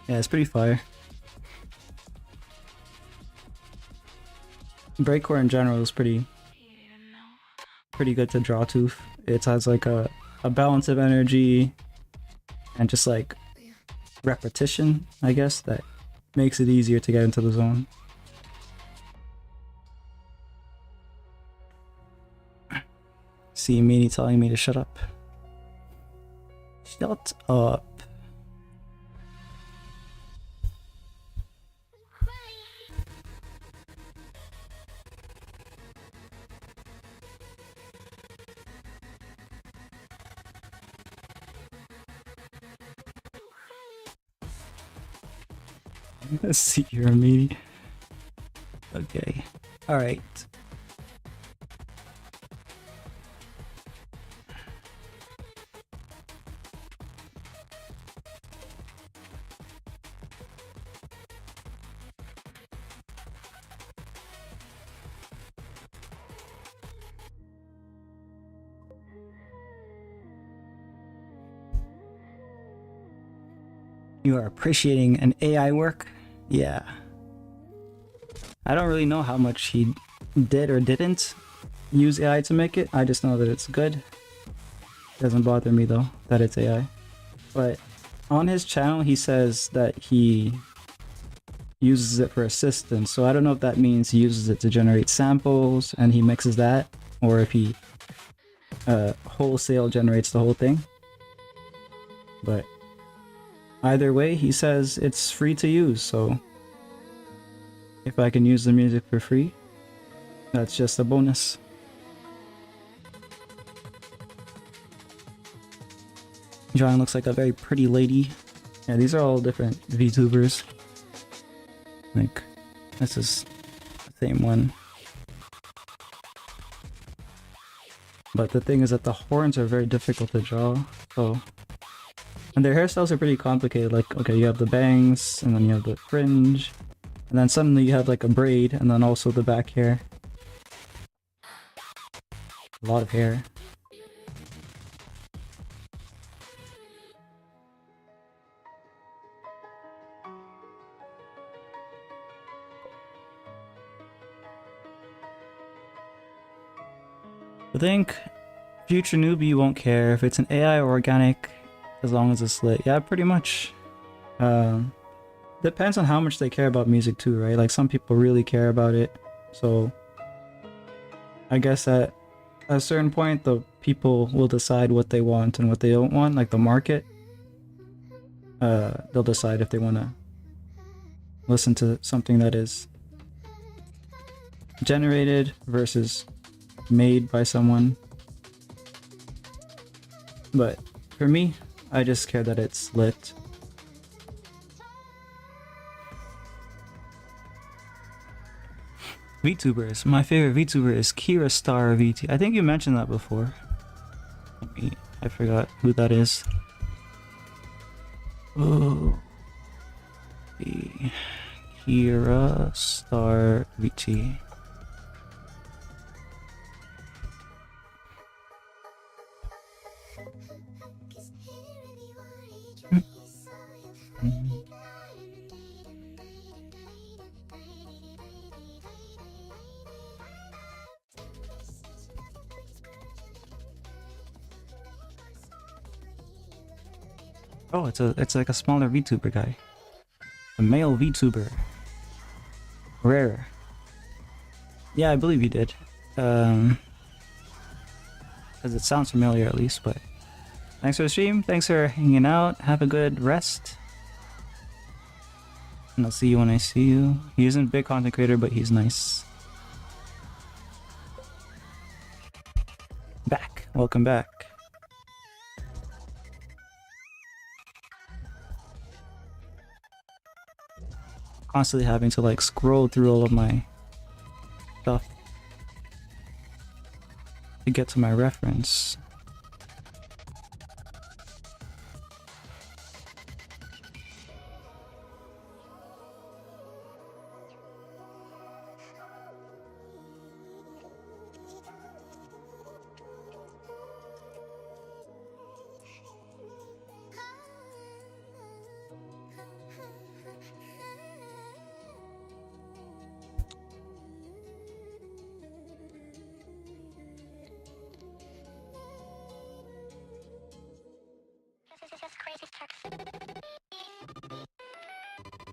it's pretty fire. Breakcore in general is pretty good to draw to. It has like a balance of energy and just like repetition, I guess, that makes it easier to get into the zone. See Meanie telling me to shut up. Shut up. See, you're a meanie. Okay. Alright. You are appreciating an AI work? Yeah. I don't really know how much he did or didn't use AI to make it. I just know that it's good. It doesn't bother me though that it's AI. But on his channel, he says that he uses it for assistance. So I don't know if that means he uses it to generate samples and he mixes that, or if he wholesale generates the whole thing. But either way, he says it's free to use, so if I can use the music for free, that's just a bonus. John looks like a very pretty lady. Yeah, these are all different VTubers. Like, this is the same one. But the thing is that the horns are very difficult to draw, so... And their hairstyles are pretty complicated, like, okay, you have the bangs, and then you have the fringe, and then suddenly you have like a braid, and then also the back hair. A lot of hair. I think future newbie won't care if it's an AI or organic, as long as it's lit. Yeah, pretty much. Depends on how much they care about music too, right? Like some people really care about it, so I guess at a certain point the people will decide what they want and what they don't want, like the market. They'll decide if they want to listen to something that is generated versus made by someone. But for me, I just care that it's lit. VTubers. My favorite VTuber is Kira Star VT. I think you mentioned that before. I forgot who that is. Oh, Kira Star VT. Oh, it's like a smaller VTuber guy. A male VTuber. Rare. Yeah, I believe you did. Because it sounds familiar at least, but... Thanks for the stream, thanks for hanging out, have a good rest. And I'll see you when I see you. He isn't a big content creator, but he's nice. Back. Welcome back. Constantly having to like scroll through all of my stuff to get to my reference.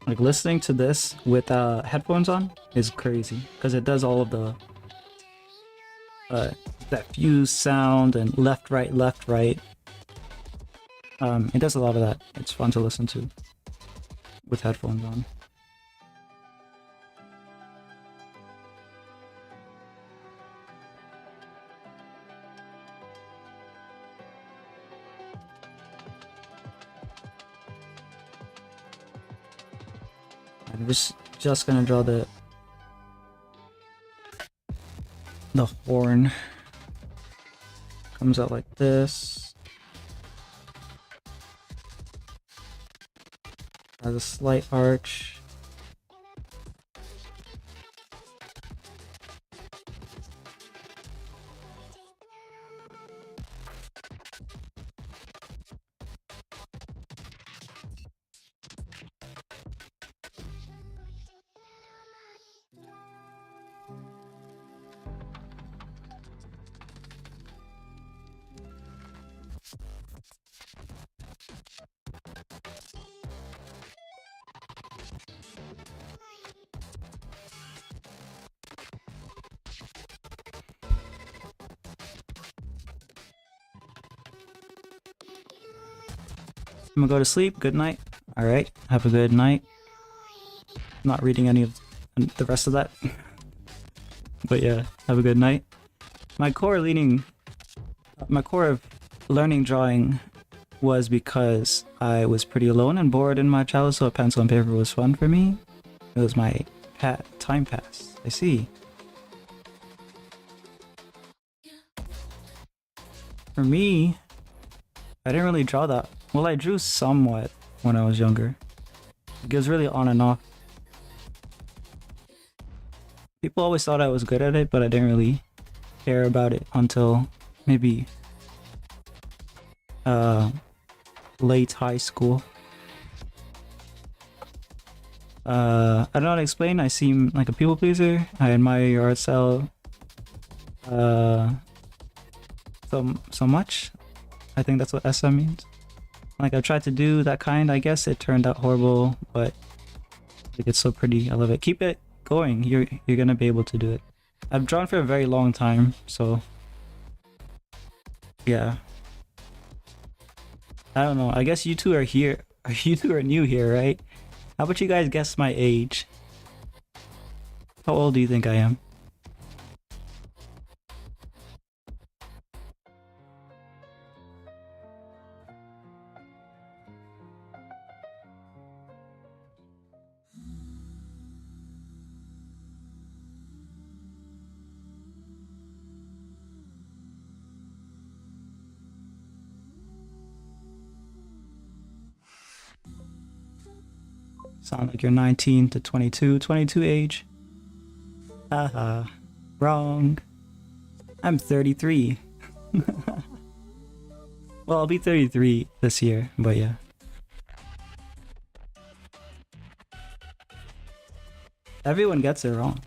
Like listening to this with headphones on is crazy because it does all of the that fuse sound and left right left right. It does a lot of that. It's fun to listen to with headphones on. I'm just gonna draw the horn. Comes out like this. Has a slight arch. I'm gonna go to sleep. Good night. Alright, have a good night. Not reading any of the rest of that. But yeah, have a good night. My core of learning drawing was because I was pretty alone and bored in my childhood, so a pencil and paper was fun for me. It was my time pass. I see. For me, I didn't really draw that. Well, I drew somewhat when I was younger. It was really on and off. People always thought I was good at it, but I didn't really care about it until maybe late high school. I don't know how to explain. I seem like a people pleaser. I admire your art style so much. I think that's what SM means. Like, I tried to do that kind. I guess it turned out horrible, but like, it's so pretty. I love it. Keep it going. You're gonna be able to do it. I've drawn for a very long time, so yeah. I don't know. I guess you two are here. You two are new here, right? How about you guys guess my age? How old do you think I am? Sound like you're 19 to 22. 22 age. Haha. Wrong. I'm 33. Well, I'll be 33 this year, but yeah. Everyone gets it wrong.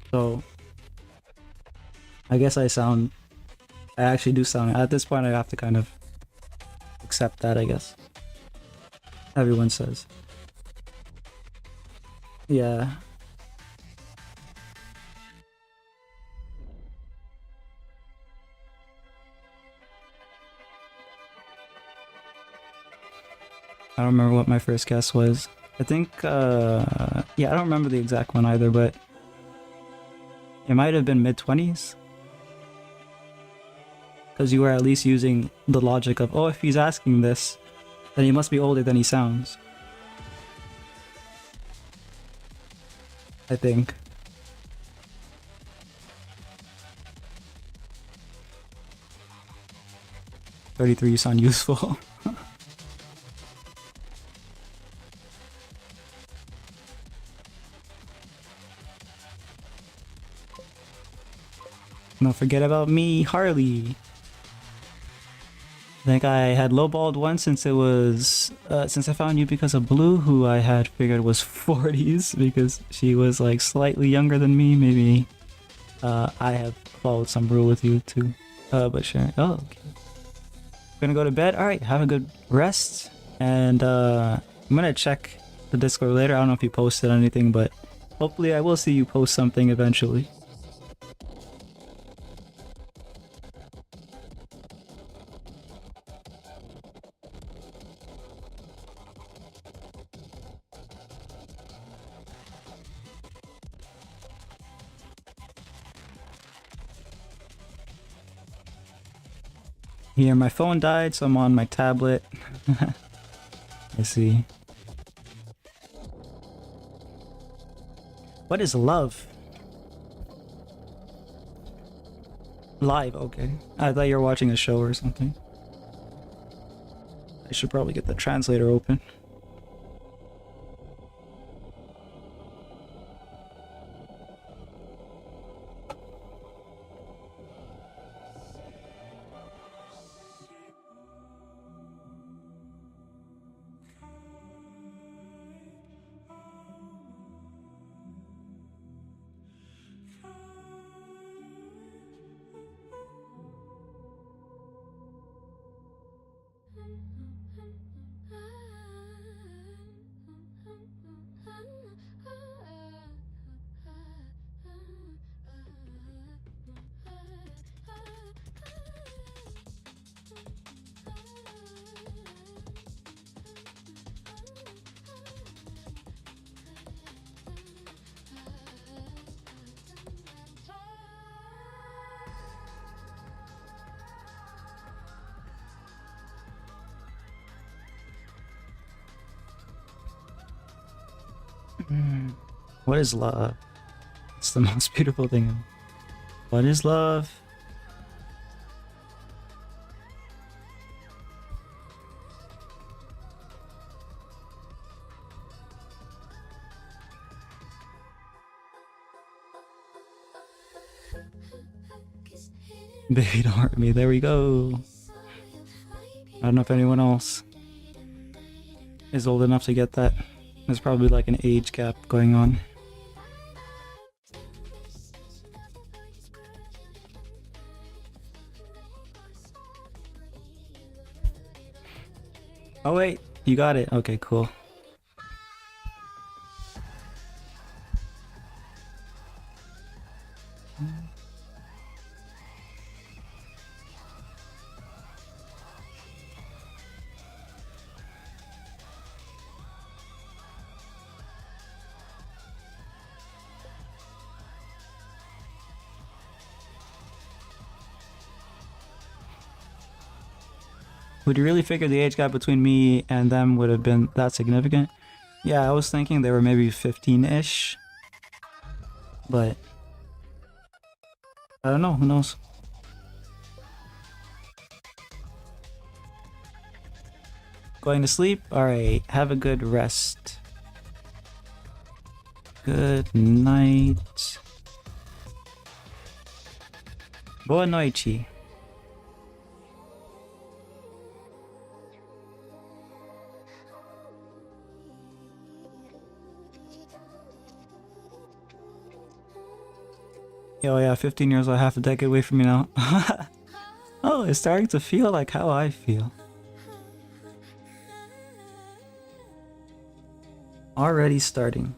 So I guess I actually do sound, at this point I have to kind of accept that, I guess. Everyone says. Yeah. I don't remember what my first guess was. I think, yeah, I don't remember the exact one either, but it might have been mid-20s. Because you were at least using the logic of, oh, if he's asking this, then he must be older than he sounds. I think. "33, you sound useful." Don't forget about me, Harley. I think I had lowballed once since it was since I found you because of Blue, who I had figured was 40s because she was like slightly younger than me. Maybe I have followed some rule with you too. But sure. Oh, okay. Gonna go to bed. All right, have a good rest, and I'm gonna check the Discord later. I don't know if you posted anything, but hopefully I will see you post something eventually. Here, my phone died, so I'm on my tablet. I see. What is love? Live, okay. I thought you were watching a show or something. I should probably get the translator open. What is love? It's the most beautiful thing. What is love? Baby, don't hurt me. There we go. I don't know if anyone else is old enough to get that. There's probably like an age gap going on. Oh wait, you got it. Okay, cool. Would you really figure the age gap between me and them would have been that significant? Yeah, I was thinking they were maybe 15-ish. But I don't know, who knows? Going to sleep? Alright, have a good rest. Good night. Boa noite. Yo, yeah, 15 years old, half a decade away from me now. Oh, it's starting to feel like how I feel. Already starting.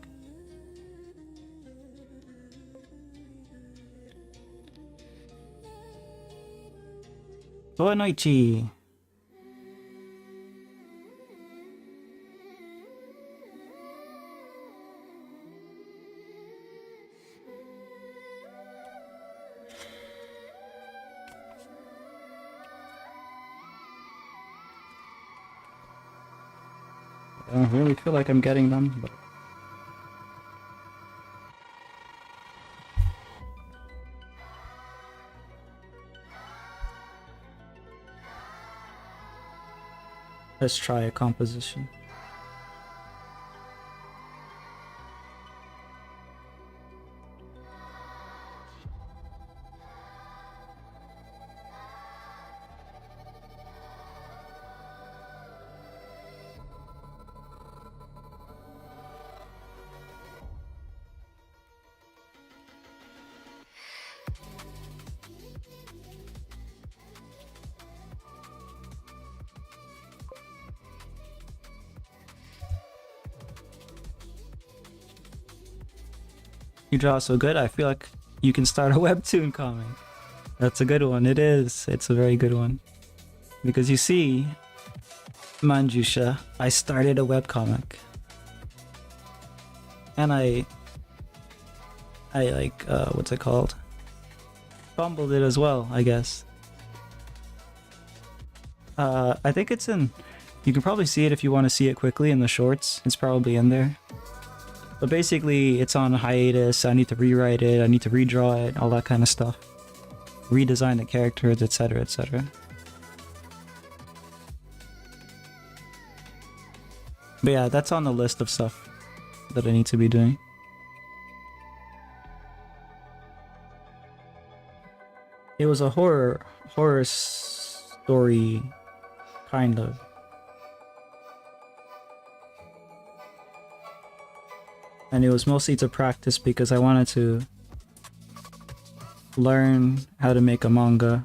Boa noite. I don't really feel like I'm getting them, but let's try a composition. You draw so good, I feel like you can start a webtoon comic. That's a good one. It is. It's a very good one. Because you see, Manjusha, I started a webcomic. And I like, what's it called? Fumbled it as well, I guess. I think it's in, you can probably see it if you want to see it quickly in the shorts. It's probably in there. So basically, it's on hiatus. I need to rewrite it. I need to redraw it. All that kind of stuff. Redesign the characters, etc., etc. But yeah, that's on the list of stuff that I need to be doing. It was a horror story, kind of. And it was mostly to practice because I wanted to learn how to make a manga.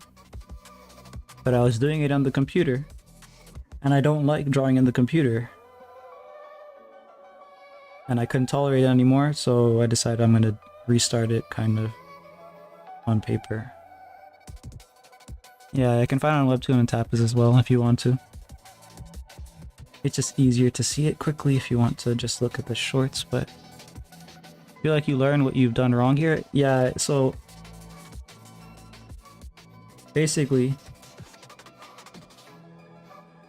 But I was doing it on the computer. And I don't like drawing in the computer. And I couldn't tolerate it anymore, so I decided I'm gonna restart it kind of on paper. Yeah, I can find it on Webtoon and Tapas as well if you want to. It's just easier to see it quickly if you want to just look at the shorts, but I feel like you learn what you've done wrong here. Yeah, so basically,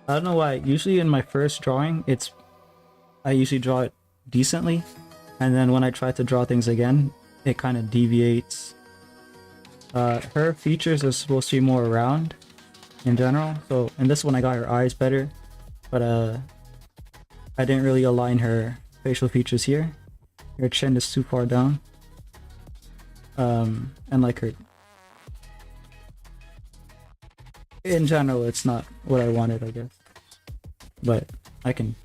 I don't know why, usually in my first drawing, I usually draw it decently, and then when I try to draw things again, it kind of deviates. Her features are supposed to be more round in general, so in this one I got her eyes better, but I didn't really align her facial features here. Her chin is too far down, and like her, in general it's not what I wanted, I guess, but I can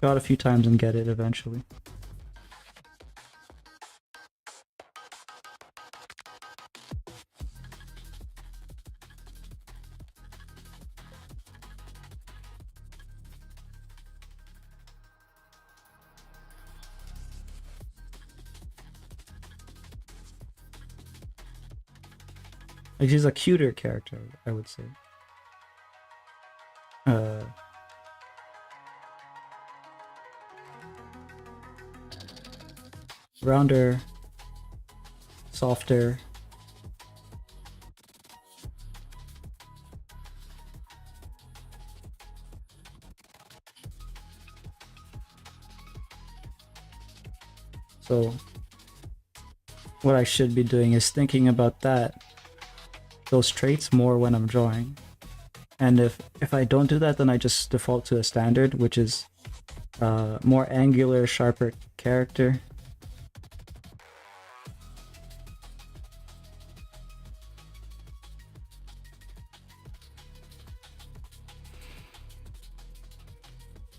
draw it a few times and get it eventually. Like, she's a cuter character, I would say. Rounder, softer. So what I should be doing is thinking about those traits more when I'm drawing. And if I don't do that, then I just default to a standard, which is more angular, sharper character.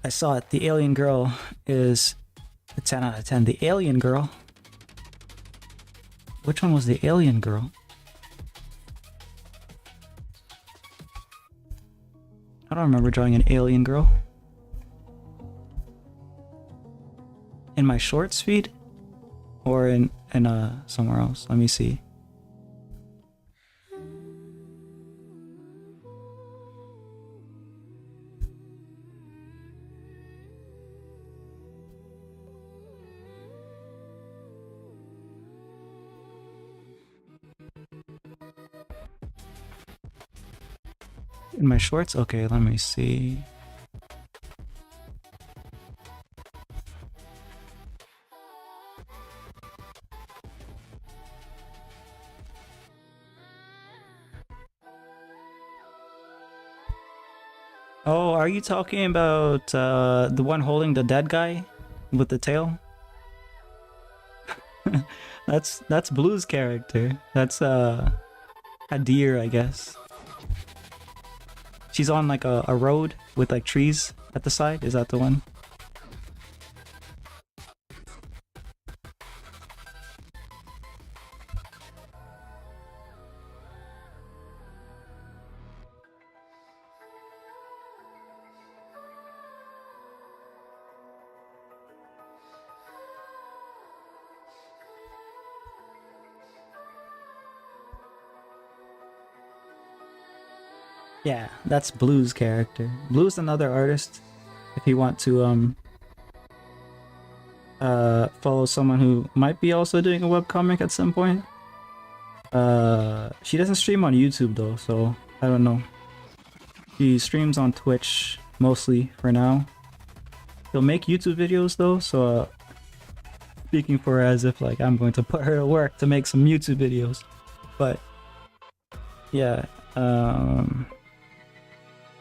I saw it. The alien girl is a 10 out of 10. The alien girl? Which one was the alien girl? I don't remember drawing an alien girl. In my shorts feed? Or in somewhere else? Let me see. In my shorts? Okay, let me see. Oh, are you talking about the one holding the dead guy with the tail? That's Blue's character. That's Hadir, I guess. She's on like a road with like trees at the side. Is that the one? Yeah, that's Blue's character. Blue's another artist. If you want to follow someone who might be also doing a webcomic at some point. She doesn't stream on YouTube though, so I don't know. She streams on Twitch mostly for now. She'll make YouTube videos though, so speaking for her as if like I'm going to put her to work to make some YouTube videos. But yeah, how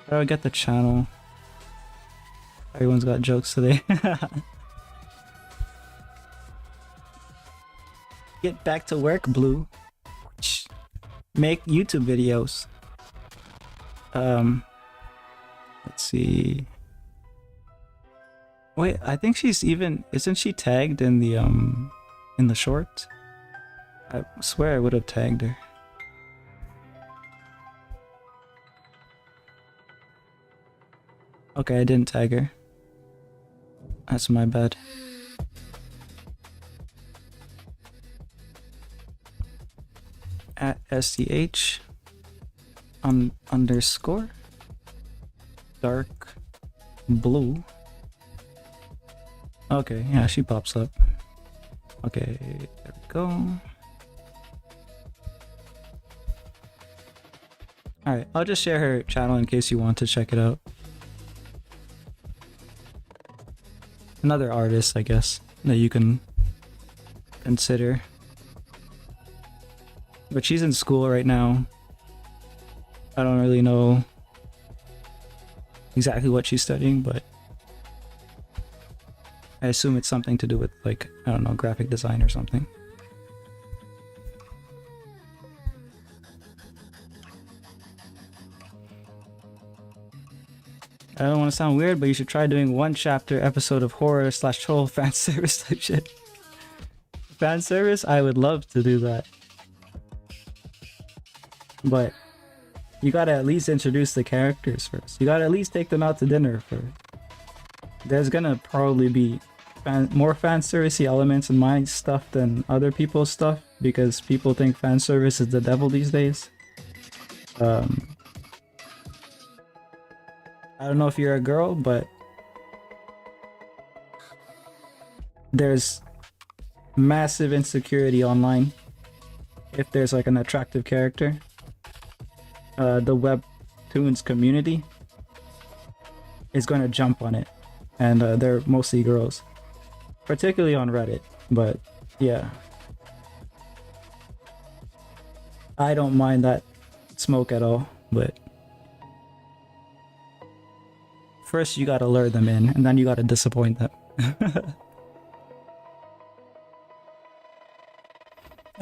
do I get the channel? Everyone's got jokes today. Get back to work, Blue. Make YouTube videos. Let's see. Wait, I think she's even, isn't she tagged in the short? I swear I would have tagged her. Okay, I didn't tag her. That's my bad. At STH underscore dark blue. Okay, yeah, she pops up. Okay, there we go. Alright, I'll just share her channel in case you want to check it out. Another artist, I guess, that you can consider. But she's in school right now. I don't really know exactly what she's studying, but I assume it's something to do with, like, I don't know, graphic design or something. I don't want to sound weird, but you should try doing one chapter episode of horror / troll fan service type shit. Fan service? I would love to do that. But you gotta at least introduce the characters first. You gotta at least take them out to dinner first. There's gonna probably be more fan servicey elements in my stuff than other people's stuff because people think fan service is the devil these days. I don't know if you're a girl, but there's massive insecurity online if there's like an attractive character. The webtoons community is going to jump on it, and they're mostly girls, particularly on Reddit. But yeah, I don't mind that smoke at all, but first you gotta lure them in, and then you gotta disappoint them.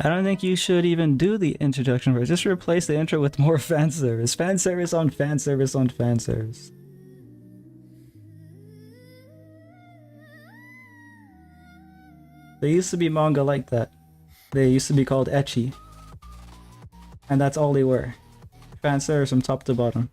I don't think you should even do the introduction first. Just replace the intro with more fan service. Fan service on fan service on fan service. There used to be manga like that. They used to be called ecchi. And that's all they were. Fan service from top to bottom.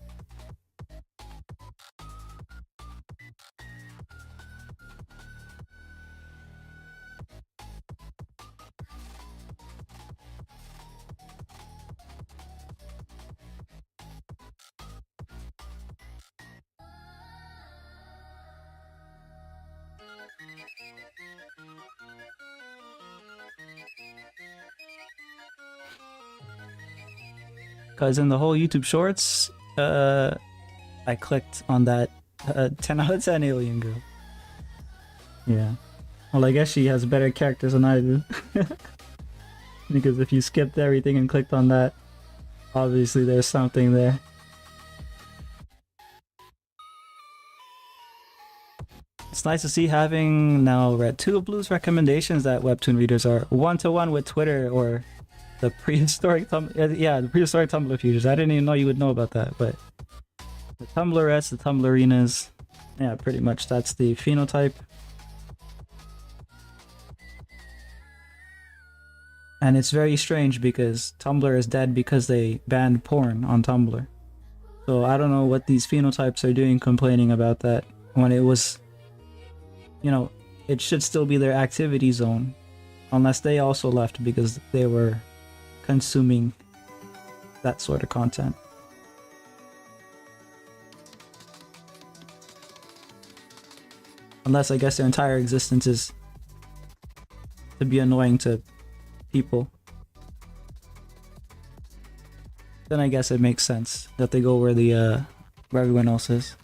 Because in the whole YouTube Shorts, I clicked on that 10 out of 10 alien girl. Yeah. Well, I guess she has better characters than I do. Because if you skipped everything and clicked on that, obviously there's something there. It's nice to see having now read 2 of Blue's recommendations that webtoon readers are one-to-one with Twitter or the prehistoric the prehistoric Tumblr futures. I didn't even know you would know about that, but the Tumblrettes, the Tumblrinas, yeah, pretty much that's the phenotype. And it's very strange because Tumblr is dead because they banned porn on Tumblr. So I don't know what these phenotypes are doing complaining about that when it was, you know, it should still be their activity zone. Unless they also left because they were consuming that sort of content. Unless I guess their entire existence is to be annoying to people. Then I guess it makes sense that they go where everyone else is.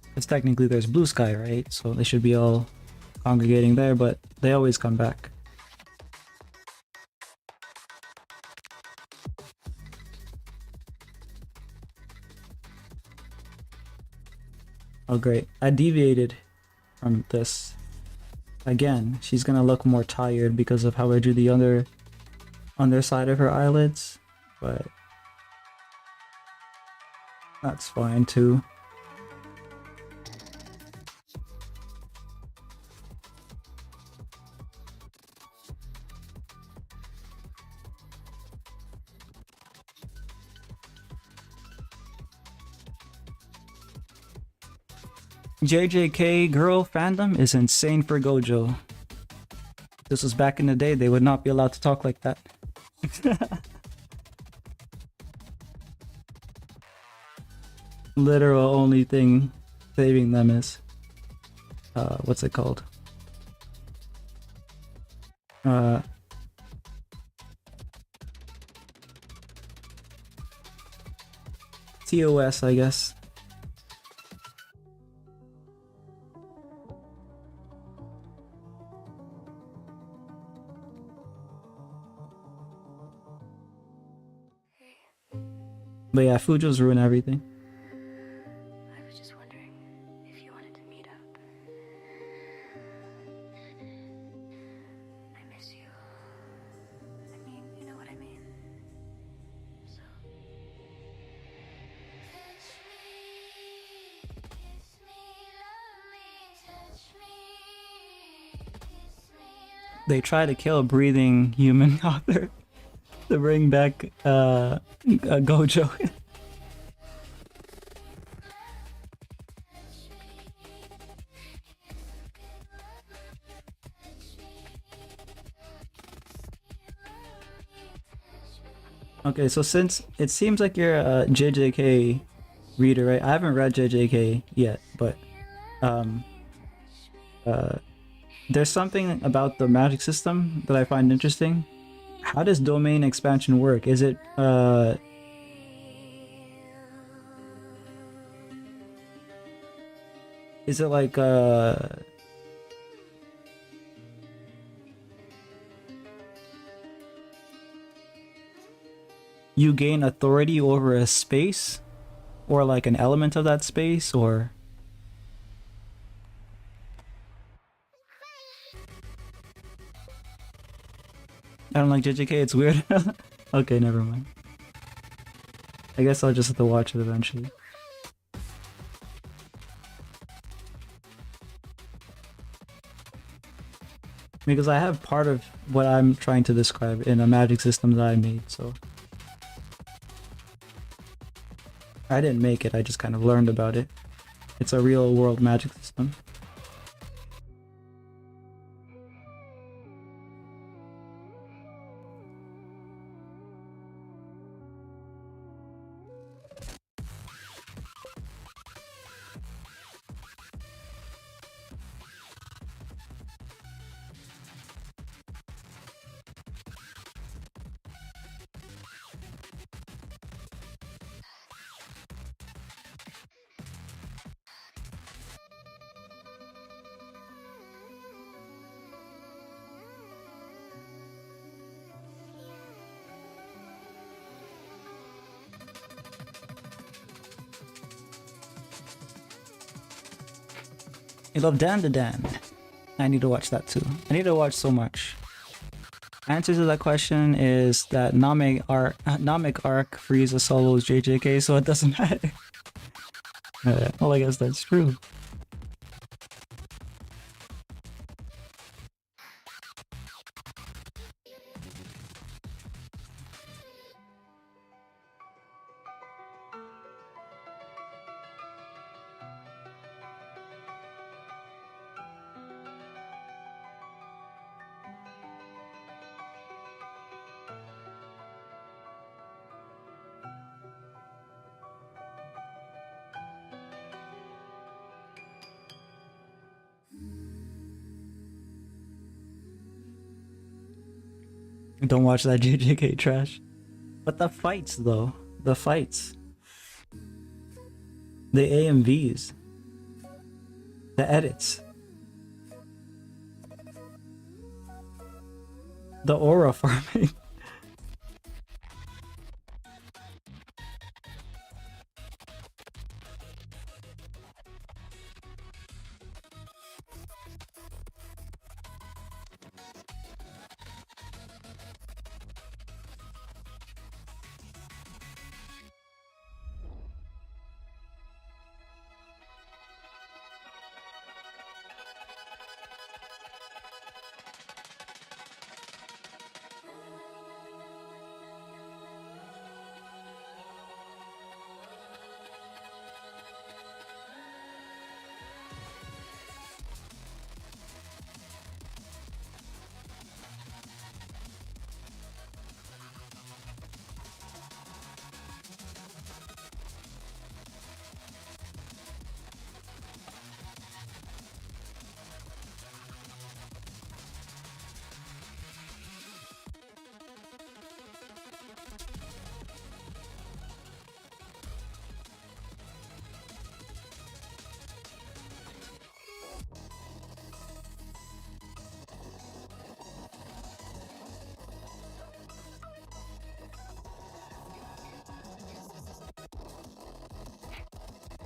Because technically there's blue sky, right? So they should be all congregating there, but they always come back. Oh great, I deviated from this. Again, she's gonna look more tired because of how I drew the underside of her eyelids, but that's fine too. JJK girl fandom is insane for Gojo. This was back in the day, they would not be allowed to talk like that. Literal only thing saving them is what's it called? TOS, I guess. But yeah, Fujo's ruined everything. I was just wondering if you wanted to meet up. I miss you. I mean, you know what I mean. So. They try to kill a breathing human author to bring back Gojo. Okay, so since it seems like you're a JJK reader, right? I haven't read JJK yet, but there's something about the magic system that I find interesting. How does domain expansion work? Is it like you gain authority over a space, or like an element of that space, or I don't like JJK, it's weird. Okay, never mind. I guess I'll just have to watch it eventually. Because I have part of what I'm trying to describe in a magic system that I made, so I didn't make it, I just kind of learned about it. It's a real world magic system. You love Dan to Dan. I need to watch that too. I need to watch so much. Answer to that question is that Namek arc Frieza solos JJK, so it doesn't matter. Well, I guess that's true. Don't watch that JJK trash. But the fights though, the fights. The AMVs. The edits. The aura farming.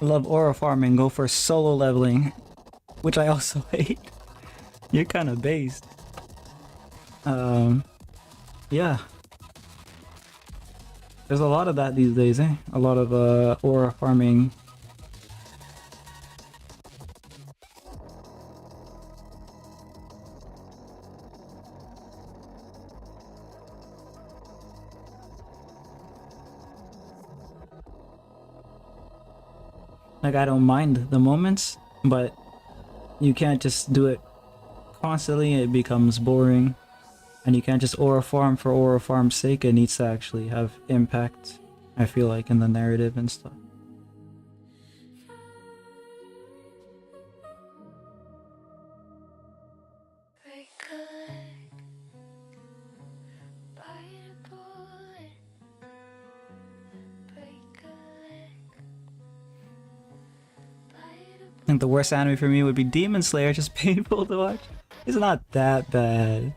Love aura farming, go for solo leveling, which I also hate. You're kind of based. Yeah. There's a lot of that these days, eh? A lot of aura farming. Like, I don't mind the moments, but you can't just do it constantly. It becomes boring. And you can't just aura farm for aura farm's sake. It needs to actually have impact, I feel like, in the narrative and stuff. I think the worst anime for me would be Demon Slayer, just painful to watch. It's not that bad.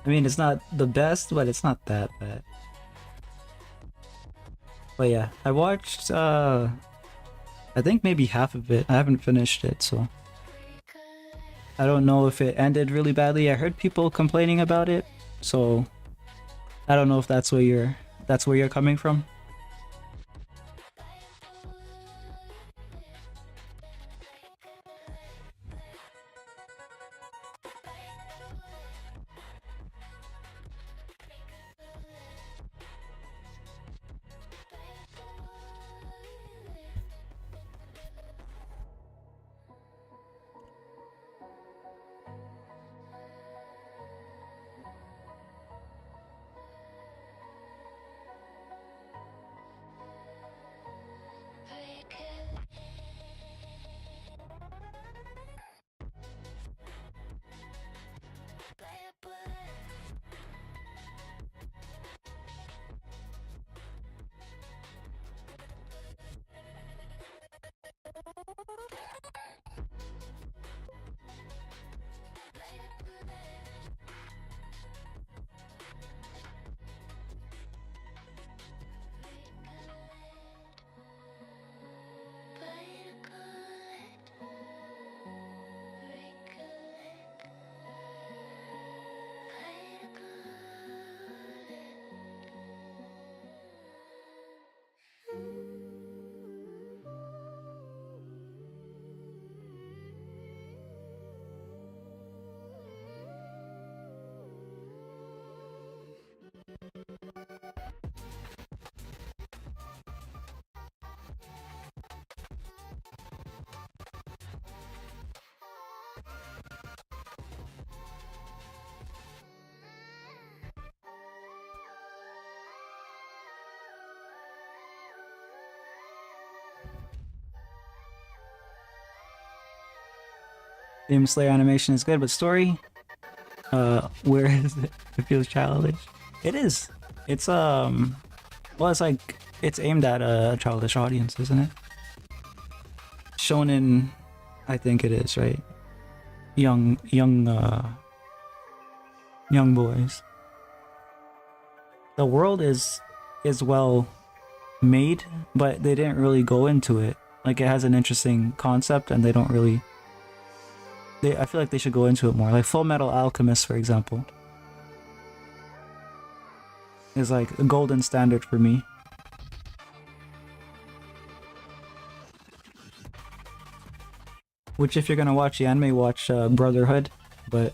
I mean, it's not the best, but it's not that bad. But yeah, I watched, I think maybe half of it. I haven't finished it, so I don't know if it ended really badly. I heard people complaining about it, so I don't know if that's where you're coming from. Demon Slayer animation is good, but story, where is it? It feels childish. It is. It's well, it's like it's aimed at a childish audience, isn't it? Shonen, I think it is, right? Young young boys. The world is well made, but they didn't really go into it. Like it has an interesting concept, and they don't really. I feel like they should go into it more. Like Full Metal Alchemist, for example, is like a golden standard for me. Which, if you're gonna watch the anime, watch Brotherhood. But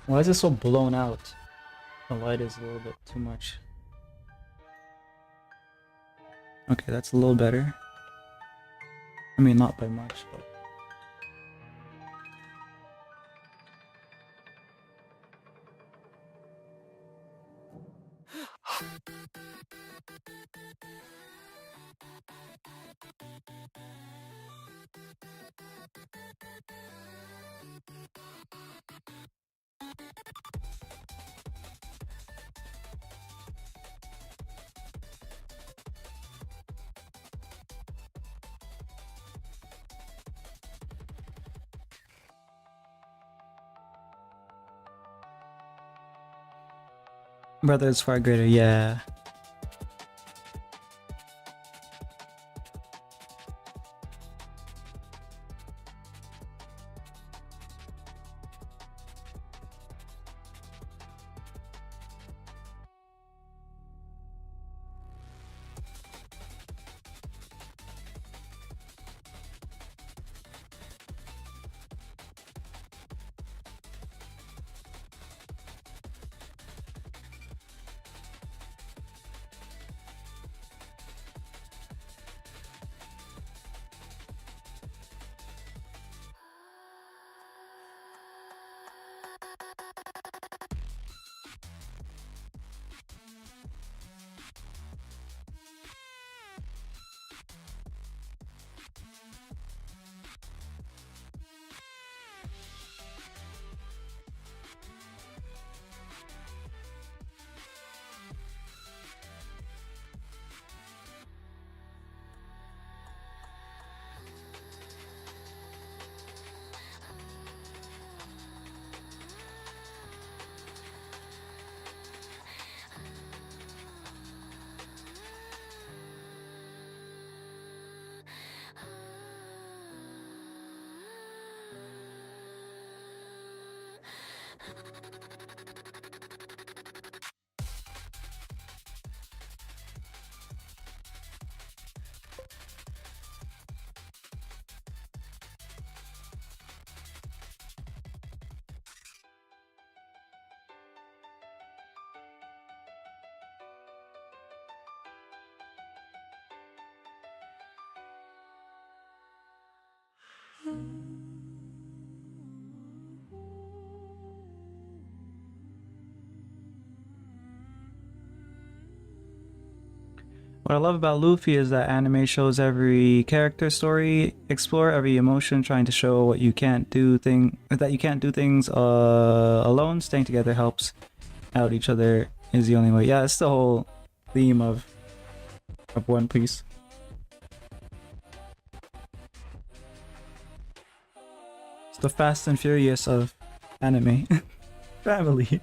why is it so blown out? The light is a little bit too much. Okay, that's a little better. I mean, not by much, but. Brother is far greater, yeah. What I love about Luffy is that anime shows every character story, explore every emotion, trying to show what you can't do that you can't do things alone. Staying together helps out each other is the only way. Yeah, it's the whole theme of One Piece. It's the Fast and Furious of anime. Family.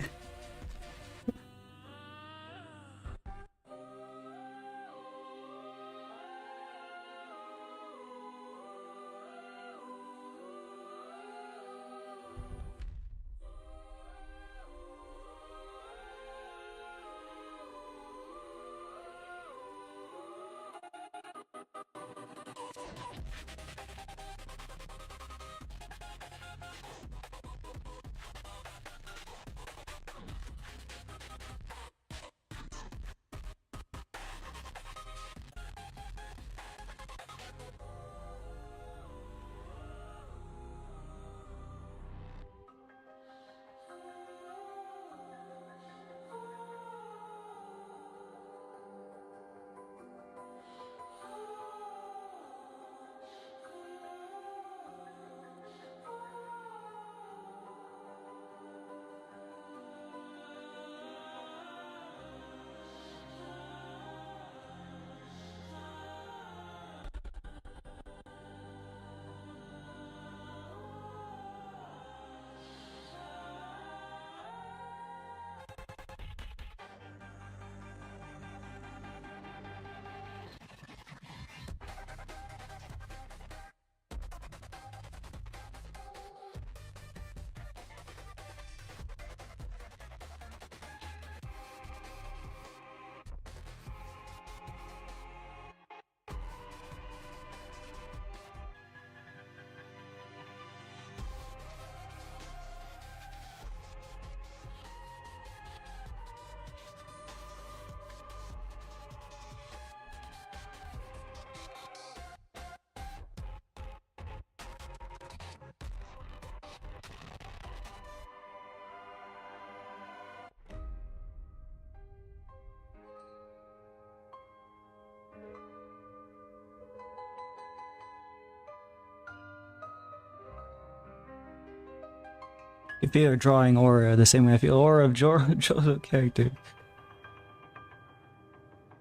I feel drawing aura the same way I feel aura of Jojo's character.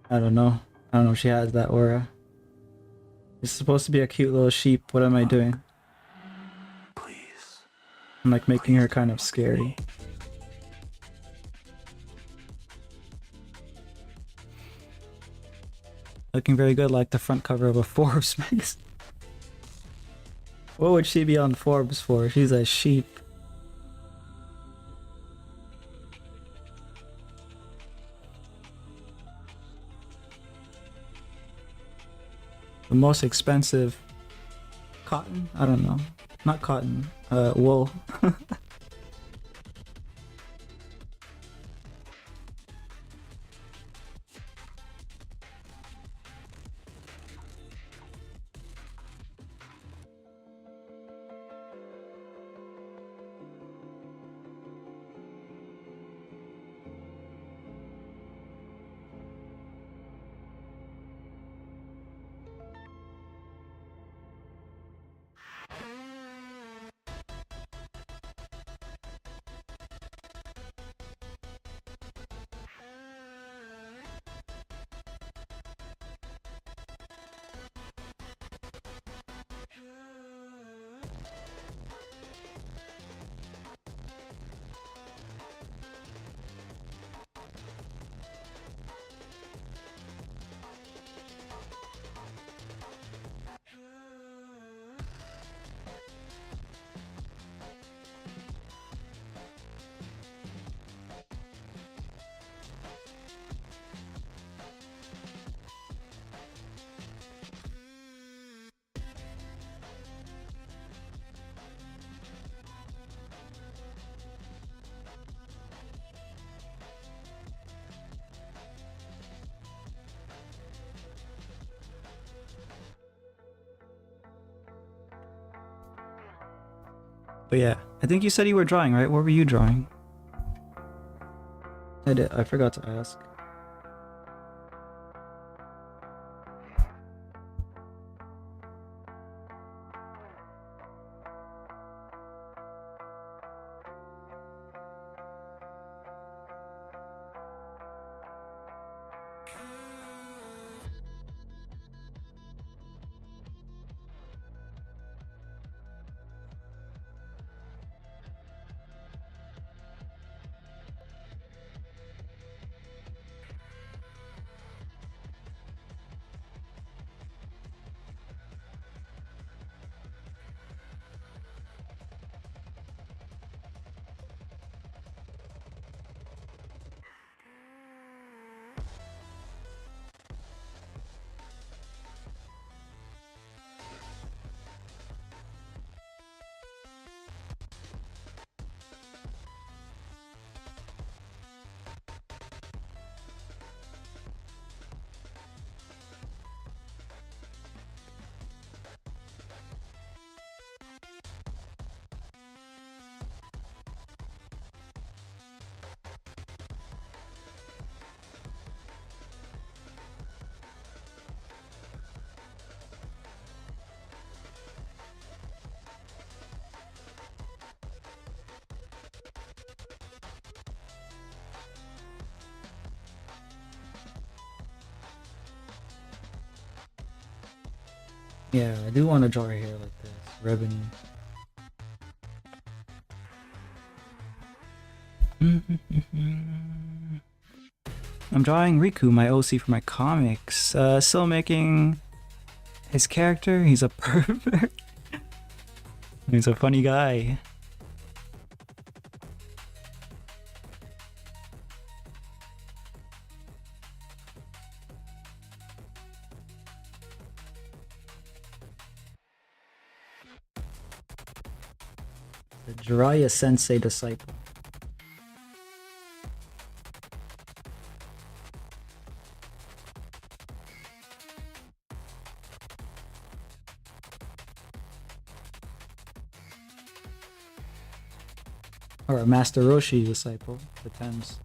I don't know. I don't know if she has that aura. It's supposed to be a cute little sheep. What am I doing? Please. I'm like making her kind of scary. Looking very good, like the front cover of a Forbes magazine. What would she be on Forbes for? She's a sheep. The most expensive cotton? I don't know. Not cotton. Wool. But yeah, I think you said you were drawing, right? What were you drawing? I did. I forgot to ask. Yeah, I do want to draw her hair like this. Ribbony. I'm drawing Riku, my OC for my comics. Still making his character. He's a pervert. He's a funny guy. The Jiraiya Sensei disciple. Or a Master Roshi disciple. Depends.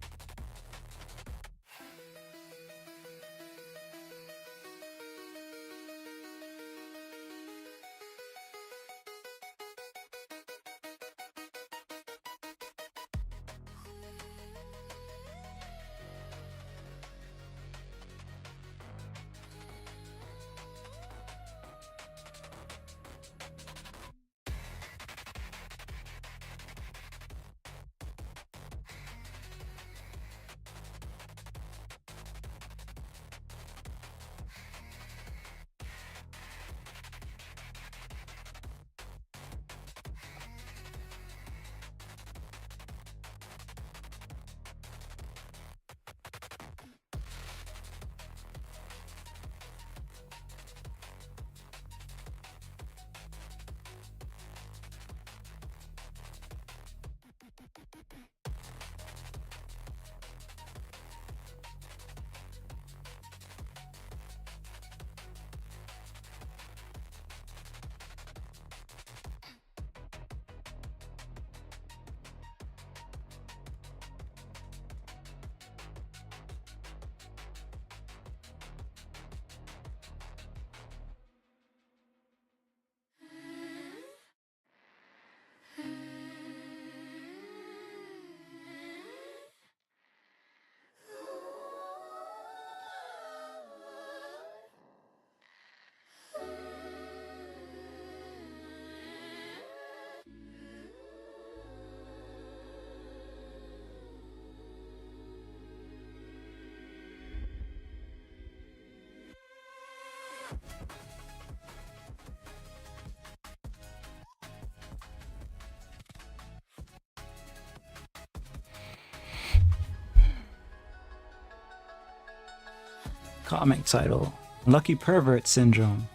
Comic title: Lucky Pervert Syndrome.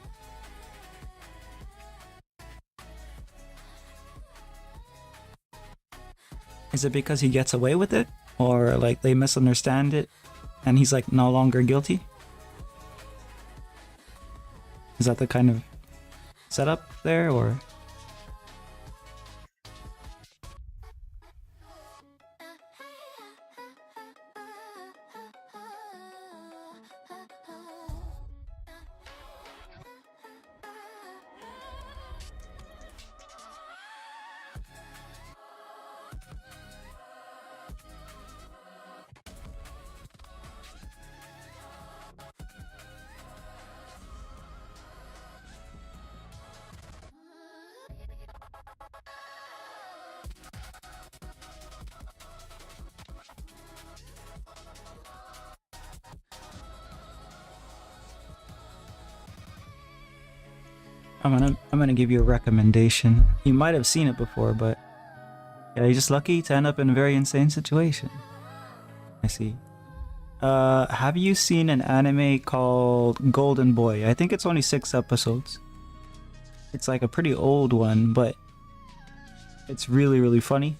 Is it because he gets away with it? Or like they misunderstand it and he's like no longer guilty? Is that the kind of setup there, or? I'm gonna give you a recommendation. You might have seen it before, but yeah, you're just lucky to end up in a very insane situation. I see. Have you seen an anime called Golden Boy? I think it's only 6 episodes. It's like a pretty old one, but it's really, really funny.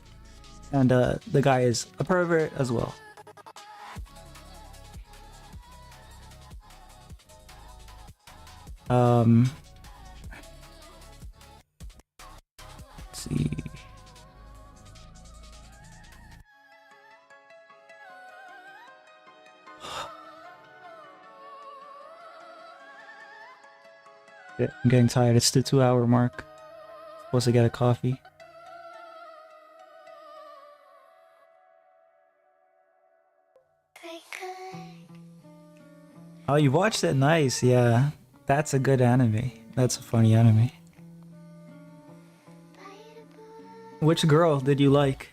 And the guy is a pervert as well. Let's see. Yeah, I'm getting tired. It's the 2-hour mark. Supposed to get a coffee. Oh, you watched it? Nice, yeah. That's a good anime. That's a funny anime. Which girl did you like?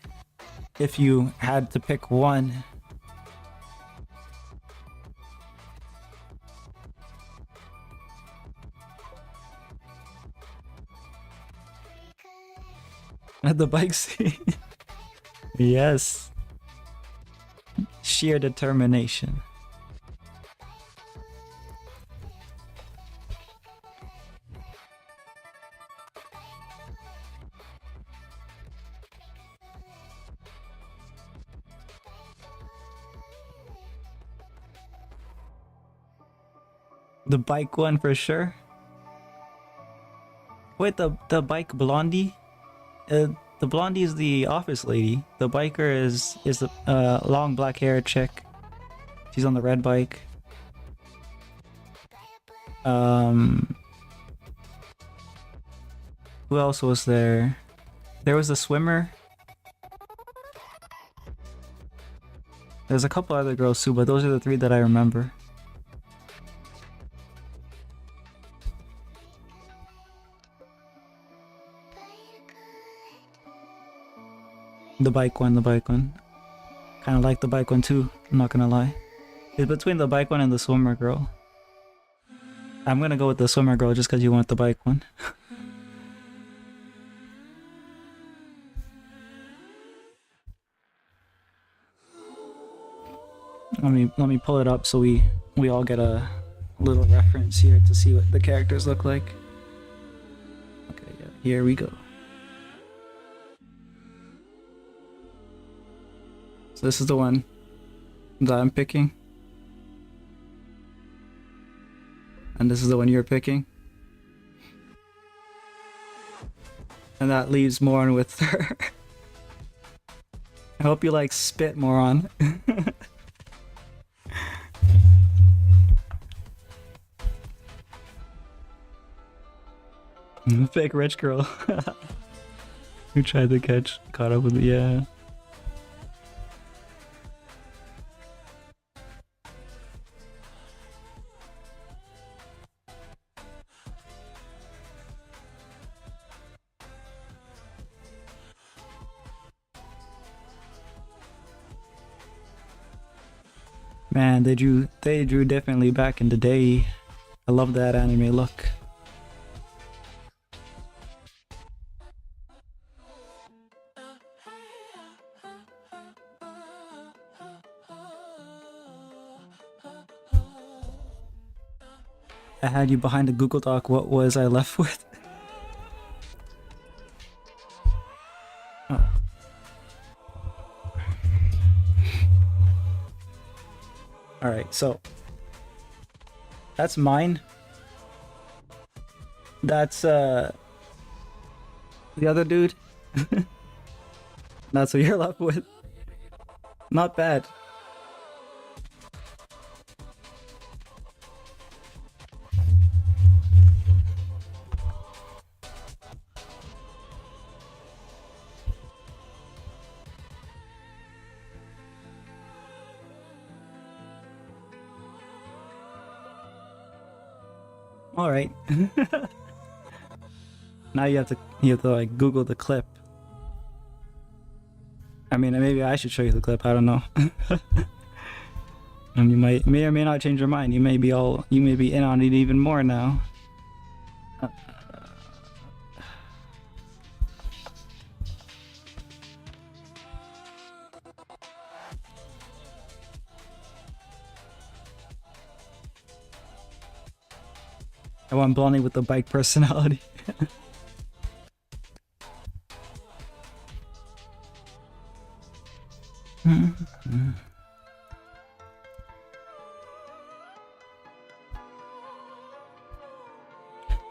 If you had to pick one. At the bike scene. Yes. Sheer determination. The bike one for sure. Wait, the bike blondie? The blondie is the office lady. The biker is the long black hair chick. She's on the red bike. Who else was there? There was a swimmer. There's a couple other girls too, but those are the 3 that I remember. The bike one, the bike one. Kind of like the bike one too, I'm not gonna lie. It's between the bike one and the swimmer girl. I'm gonna go with the swimmer girl just because you want the bike one. Let me pull it up so we all get a little reference here to see what the characters look like. Okay, yeah, here we go. So this is the one that I'm picking. And this is the one you're picking. And that leaves Moron with her. I hope you like spit, Moron. Fake rich girl. Who tried to caught up with it, yeah. Man, they drew differently back in the day. I love that anime look. I had you behind a Google Doc. What was I left with? Oh. Alright, so that's mine. That's the other dude. That's what you're left with. Not bad. All right. Now you have to like Google the clip. I mean, maybe I should show you the clip. I don't know. And you may or may not change your mind. You may be in on it even more now. I want Blondie with the bike personality.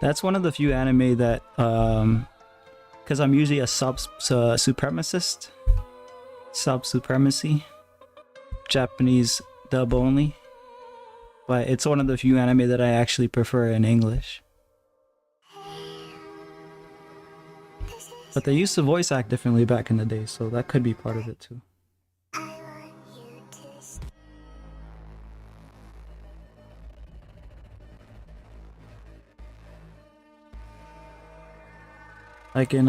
That's one of the few anime that, because I'm usually a supremacist, supremacy, Japanese dub only, but it's one of the few anime that I actually prefer in English. But they used to voice act differently back in the day, so that could be part of it too. I want you to stay. Like in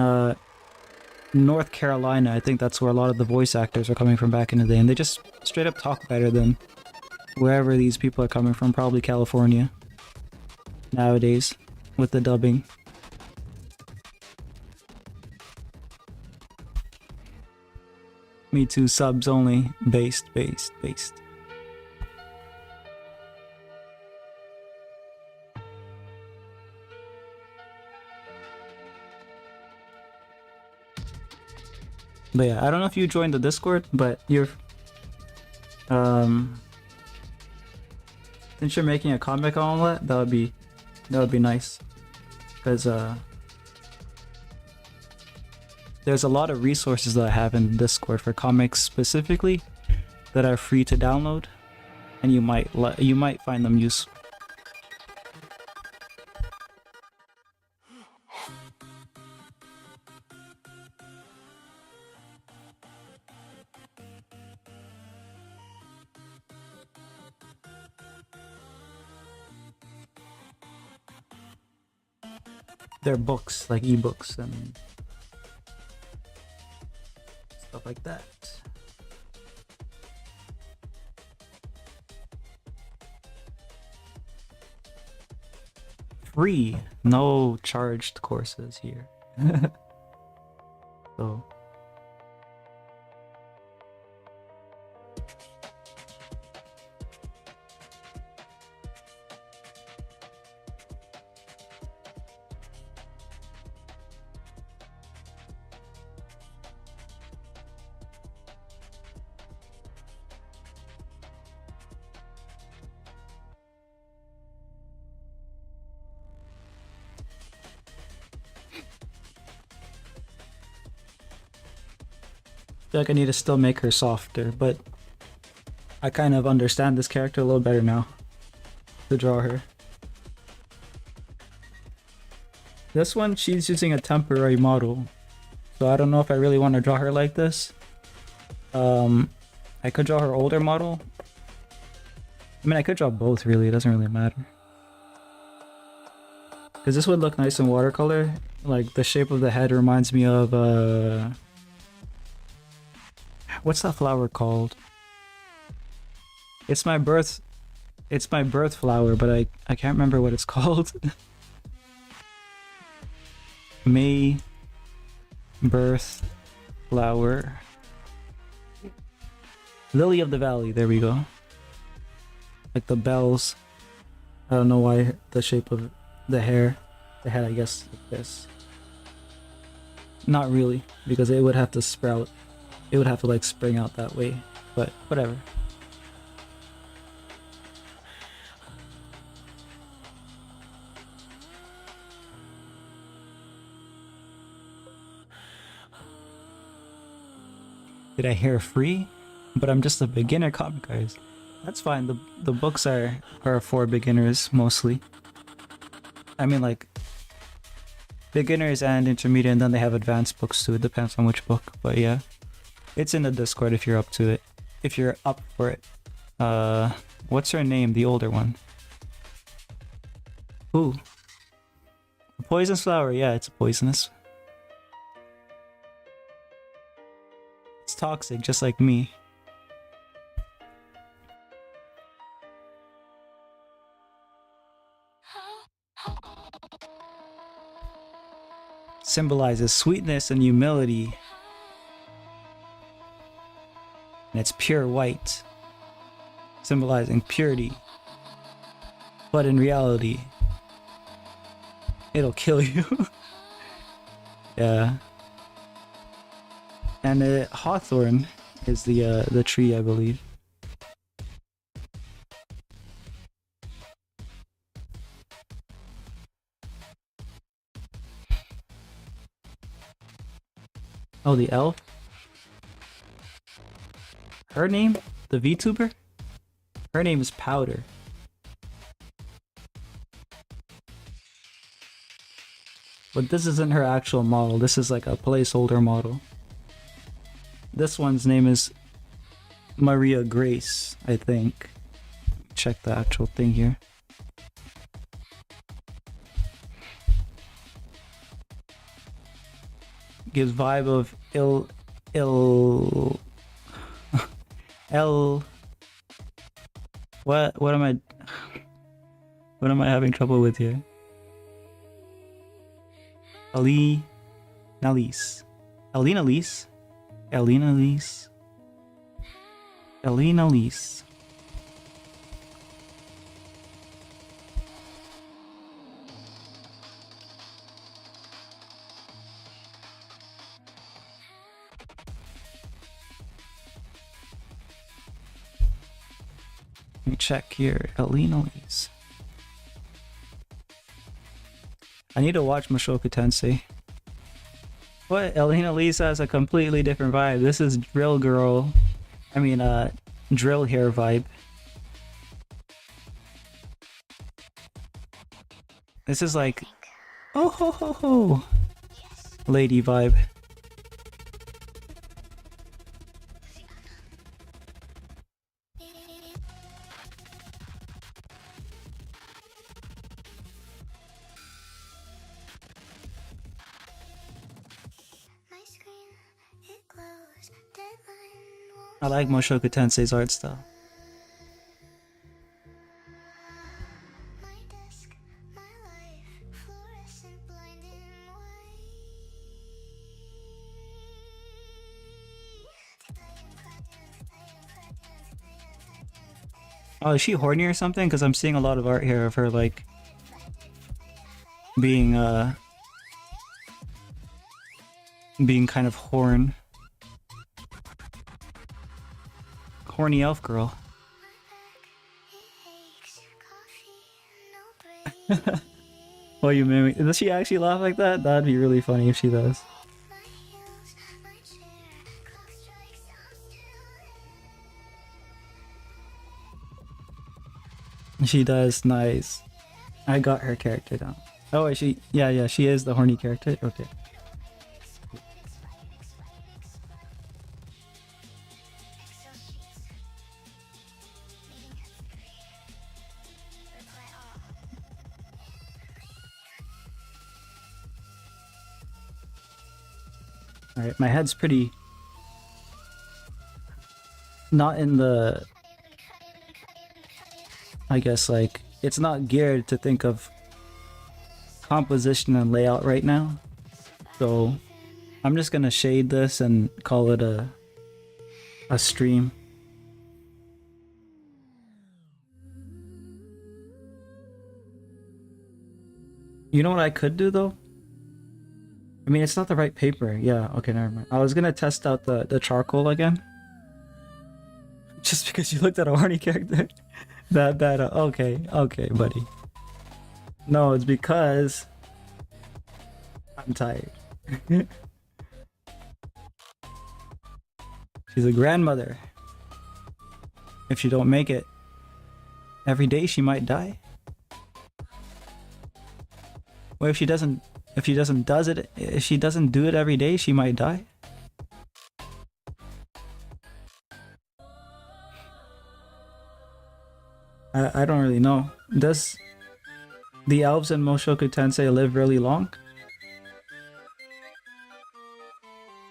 North Carolina, I think that's where a lot of the voice actors are coming from back in the day, and they just straight up talk better than wherever these people are coming from, probably California nowadays with the dubbing. Me too, subs only, based. But yeah, I don't know if you joined the Discord, but you're since you're making a comic on that, that would be nice, because there's a lot of resources that I have in Discord for comics specifically that are free to download, and you might find them useful. They're books, like ebooks and stuff like that. Free, no charged courses here. So I feel like I need to still make her softer, but I kind of understand this character a little better now to draw her. This one, she's using a temporary model, so I don't know if I really want to draw her like this. I could draw her older model. I mean, I could draw both, really, it doesn't really matter. Because this would look nice in watercolor. Like, the shape of the head reminds me of, what's that flower called? It's my birth flower, but I can't remember what it's called. May birth flower. Lily of the Valley, there we go. Like the bells I don't know why the shape of the hair, the head, I guess, like this. Not really, because it would have to sprout. It would have to like spring out that way, but whatever. Did I hear free? But I'm just a beginner comic artist. That's fine. The books are for beginners mostly. I mean like beginners and intermediate, and then they have advanced books too. It depends on which book, but yeah. It's in the Discord if you're up to it. If you're up for it. What's her name? The older one. Who? A poisonous flower. Yeah, it's poisonous. It's toxic, just like me. Symbolizes sweetness and humility. And it's pure white, symbolizing purity. But in reality, it'll kill you. Yeah. And hawthorn is the tree, I believe. Oh, the elf? Her name? The VTuber? Her name is Powder. But this isn't her actual model. This is like a placeholder model. This one's name is Maria Grace, I think. Check the actual thing here. Gives vibe of what am I having trouble with here? Alina Lise. Alina Lise. Alina Lise. Alina Lise. Let me check here. Alina Lise. I need to watch Mushoku Tensei. What? Elena Lisa has a completely different vibe. This is drill girl. I mean, drill hair vibe. This is like, oh ho ho ho, lady vibe. I like Mushoku Tensei's art style. Oh, is she horny or something? Because I'm seeing a lot of art here of her like being kind of horny elf girl. Oh, you mimic? Does she actually laugh like that? That'd be really funny if she does. She does, nice. I got her character down. Oh, is she? Yeah, she is the horny character. Okay. Alright, my head's pretty... not in the... I guess, like, it's not geared to think of composition and layout right now. So, I'm just gonna shade this and call it a stream. You know what I could do though? I mean, it's not the right paper. Yeah, okay, never mind. I was gonna test out the charcoal again. Just because you looked at a horny character. Okay, okay, buddy. No, it's because I'm tired. She's a grandmother. If she don't make it every day, she might die. Well, if she doesn't do it every day, she might die. I don't really know. Does the elves in Mushoku Tensei live really long?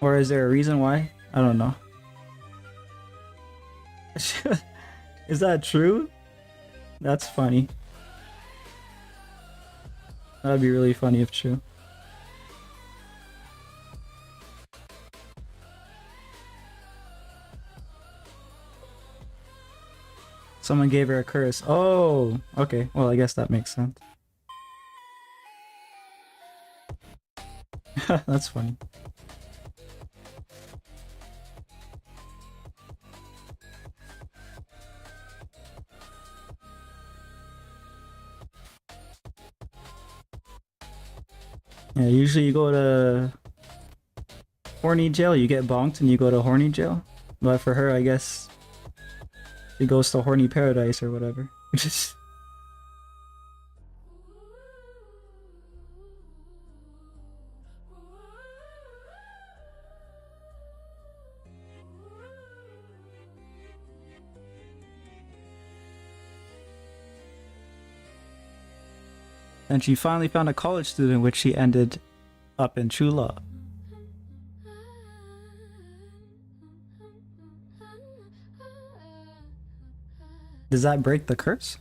Or is there a reason why? I don't know. Is that true? That's funny. That'd be really funny if true. Someone gave her a curse. Oh, okay. Well, I guess that makes sense. That's funny. Yeah, usually you go to horny jail, you get bonked and you go to horny jail. But for her, I guess she goes to horny paradise or whatever. And she finally found a college student, which she ended up in true love. Does that break the curse?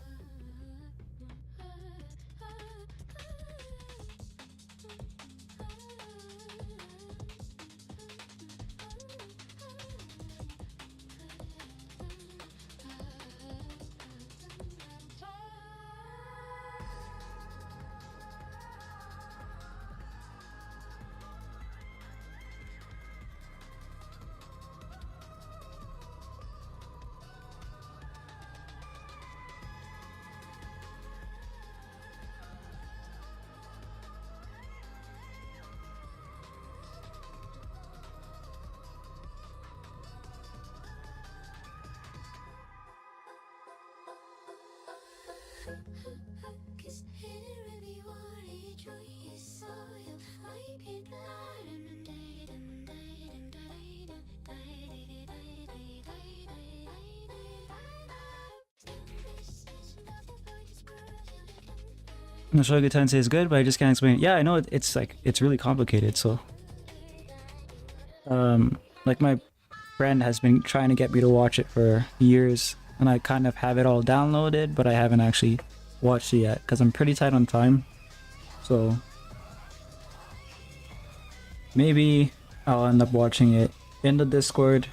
The Shogun Tensei is good, but I just can't explain it. Yeah, I know it's like it's really complicated. So, like my friend has been trying to get me to watch it for years, and I kind of have it all downloaded, but I haven't actually watched it yet because I'm pretty tight on time. So maybe I'll end up watching it in the Discord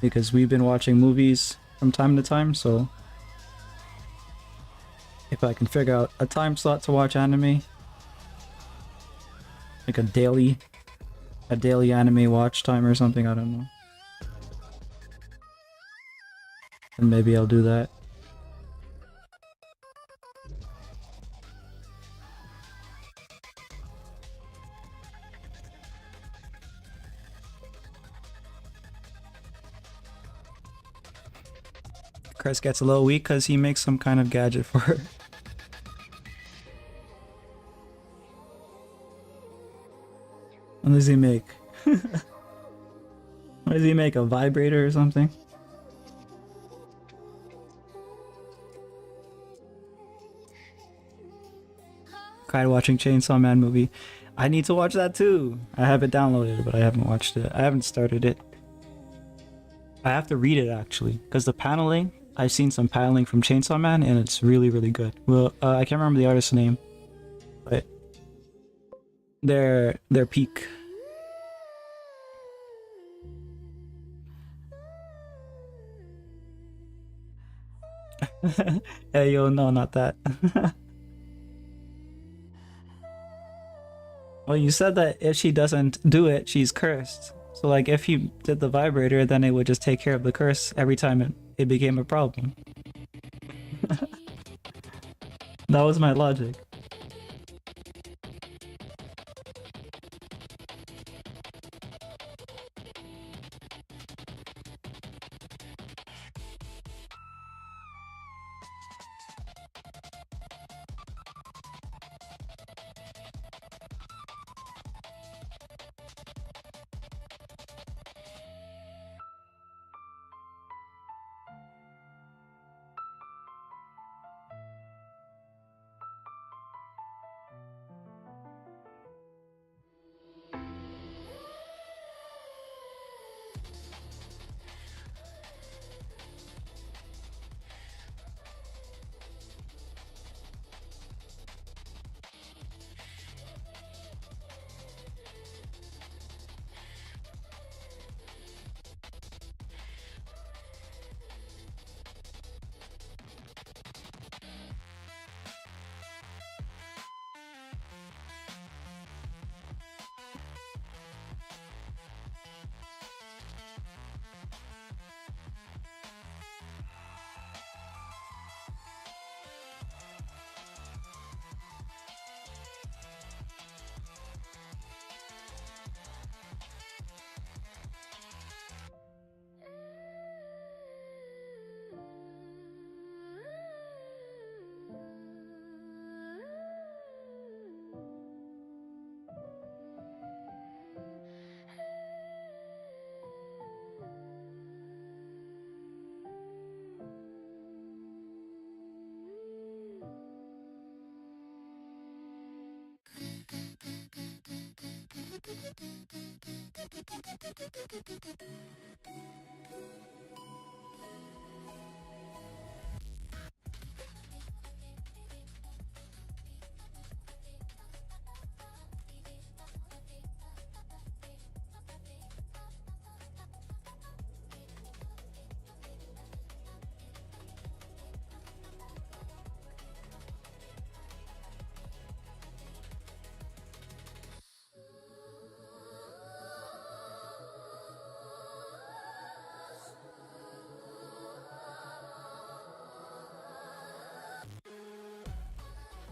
because we've been watching movies from time to time. So if I can figure out a time slot to watch anime, like a daily anime watch time or something, I don't know. And maybe I'll do that. Chris gets a little weak because he makes some kind of gadget for her. What does he make? What does he make? A vibrator or something? Cried watching Chainsaw Man movie. I need to watch that too. I have it downloaded, but I haven't watched it. I haven't started it. I have to read it actually, because the paneling, I've seen some paneling from Chainsaw Man and it's really, really good. Well, I can't remember the artist's name, but they're peak. Hey yo, no, not that. Well, you said that if she doesn't do it, she's cursed. So, like, if you did the vibrator, then it would just take care of the curse every time it became a problem. That was my logic.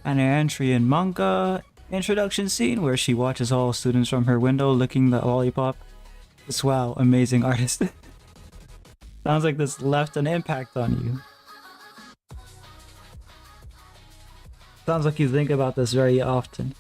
An entry in manga introduction scene where she watches all students from her window licking the lollipop. Just wow, amazing artist. Sounds like this left an impact on you. Sounds like you think about this very often.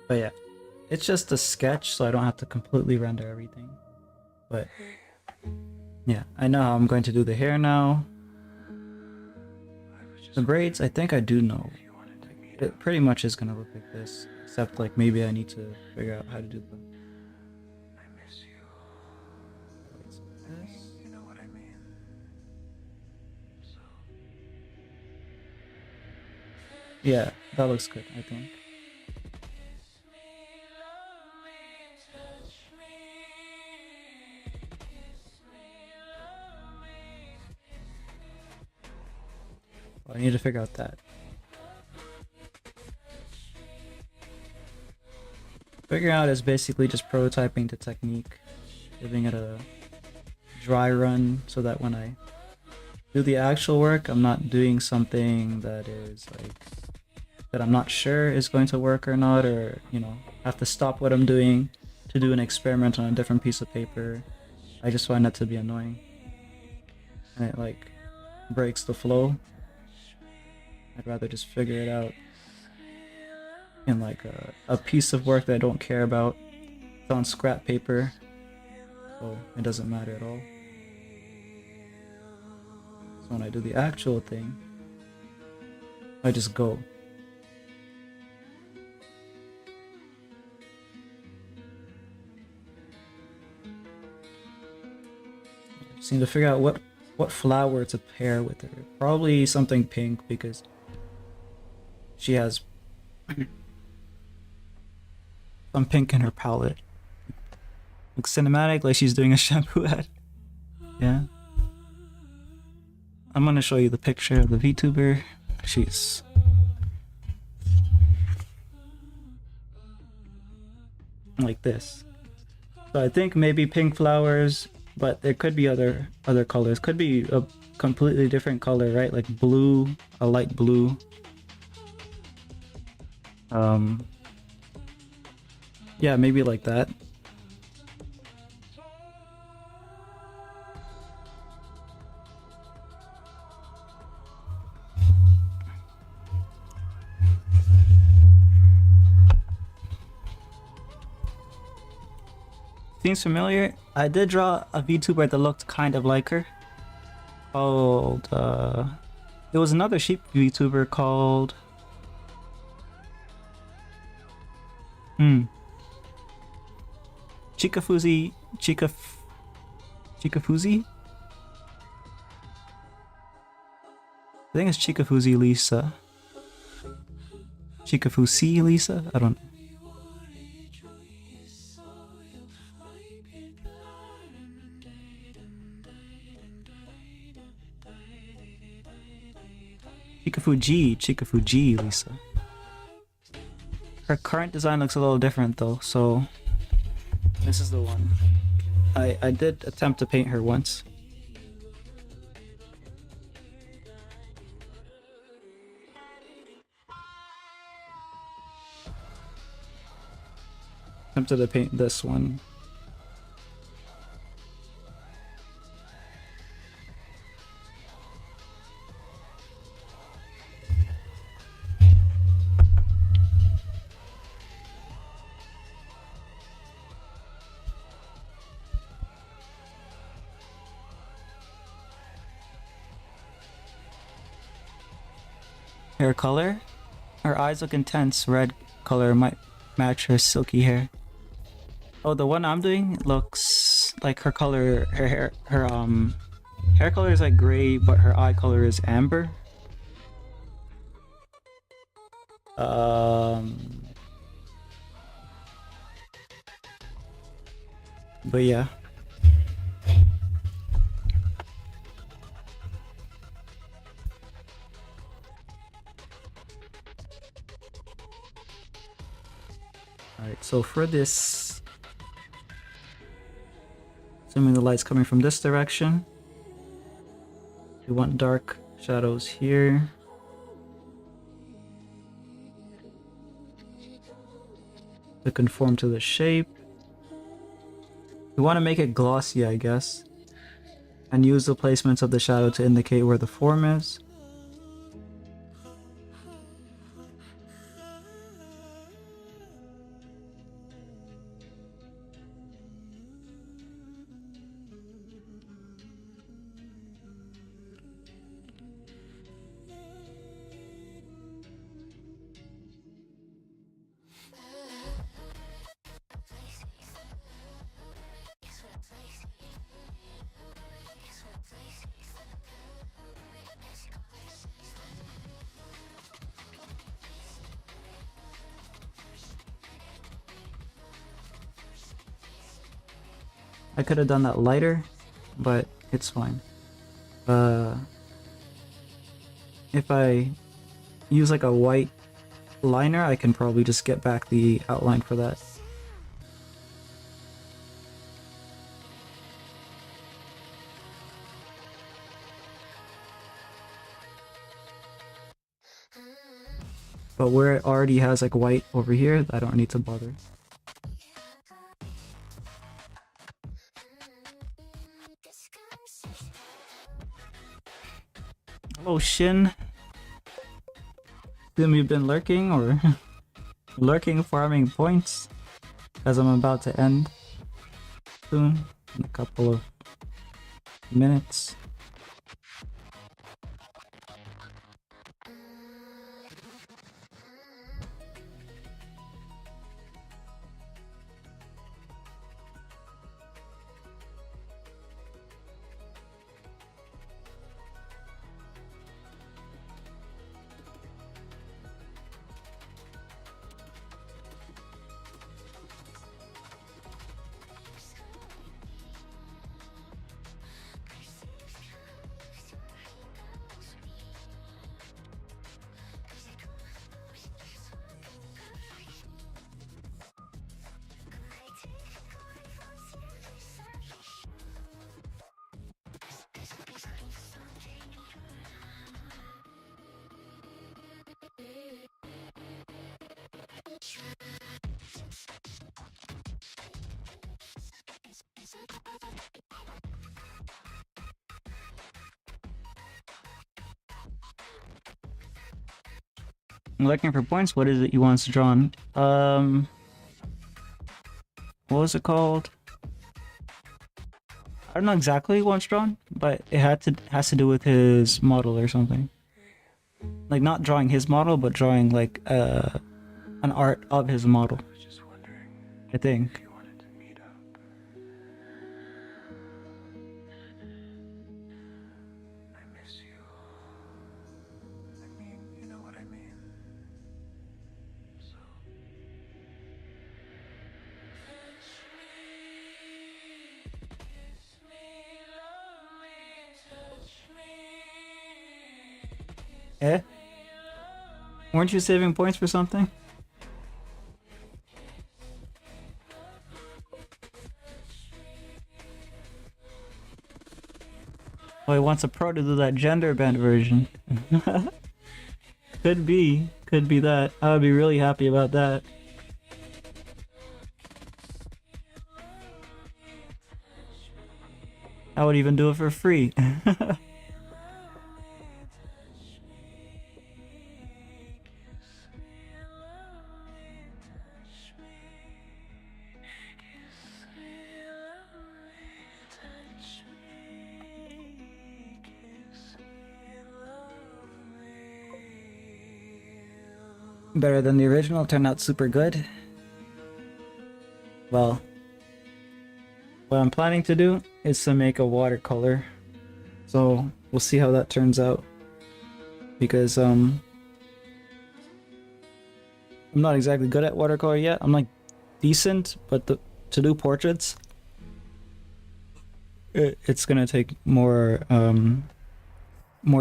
But yeah, it's just a sketch, so I don't have to completely render everything. But yeah, I know how I'm going to do the hair now. The braids, I think I do know. It pretty much is gonna look like this, except like maybe I need to figure out how to do the. I miss you. This. You know what I mean? So, Yeah, that looks good, I think. Well, I need to figure out that. Figuring out is basically just prototyping the technique, giving it a dry run so that when I do the actual work, I'm not doing something that is like that I'm not sure is going to work or not, or you know, have to stop what I'm doing to do an experiment on a different piece of paper. I just find that to be annoying, and it like breaks the flow. I'd rather just figure it out in like a piece of work that I don't care about. It's on scrap paper, so it doesn't matter at all. So when I do the actual thing, I just go. Just need to figure out what flower to pair with her. Probably something pink because she has some pink in her palette. Looks cinematic, like she's doing a shampoo ad. Yeah. I'm gonna show you the picture of the VTuber. She's like this. So I think maybe pink flowers, but there could be other colors. Could be a completely different color, right? Like blue, a light blue. Yeah, maybe like that. Seems familiar. I did draw a VTuber that looked kind of like her. Called, it was another sheep VTuber called... Chikafuzi... Chikafuzi? I think it's Chikafuzi Lisa. Chikafuzi Lisa? I don't know. Chikafuji Lisa. Her current design looks a little different though, so this is the one. I did attempt to paint her once. Attempted to paint this one. Hair color? Her eyes look intense. Red color might match her silky hair. Oh, the one I'm doing looks like her color, her hair color is like gray, but her eye color is amber. But yeah. Alright, so for this, assuming the light's coming from this direction, we want dark shadows here. To conform to the shape. We want to make it glossy, I guess, and use the placements of the shadow to indicate where the form is. I could have done that lighter, but it's fine. If I use like a white liner, I can probably just get back the outline for that. But where it already has like white over here, I don't need to bother. Hello, Shin. Assume you've been lurking or lurking farming points as I'm about to end soon in a couple of minutes. I'm looking for points. What is it you wants drawn? What was it called? I don't know exactly what wants drawn, but it has to do with his model or something. Like not drawing his model, but drawing like an art of his model. I was just wondering I think. if you wanted to meet up. I miss you. I mean, you know what I mean. So. Eh? Weren't you saving points for something? Oh, he wants a pro to do that gender bent version. Could be that. I would be really happy about that. I would even do it for free. Better than the original, turned out super good. Well, what I'm planning to do is to make a watercolor. So we'll see how that turns out. Because I'm not exactly good at watercolor yet. I'm like decent, but to do portraits, it's gonna take more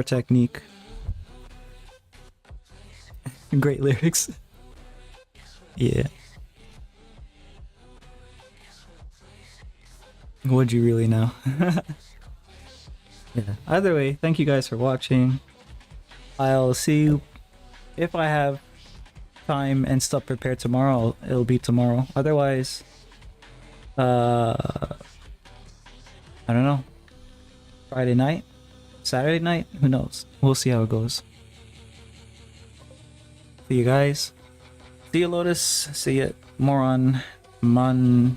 technique. Great lyrics. Yeah. Would you really know? Yeah. Either way, thank you guys for watching. I'll see you if I have time and stuff prepared tomorrow. It'll be tomorrow. Otherwise, I don't know. Friday night? Saturday night? Who knows? We'll see how it goes. See you guys. See you, Lotus. See you more on Manusha.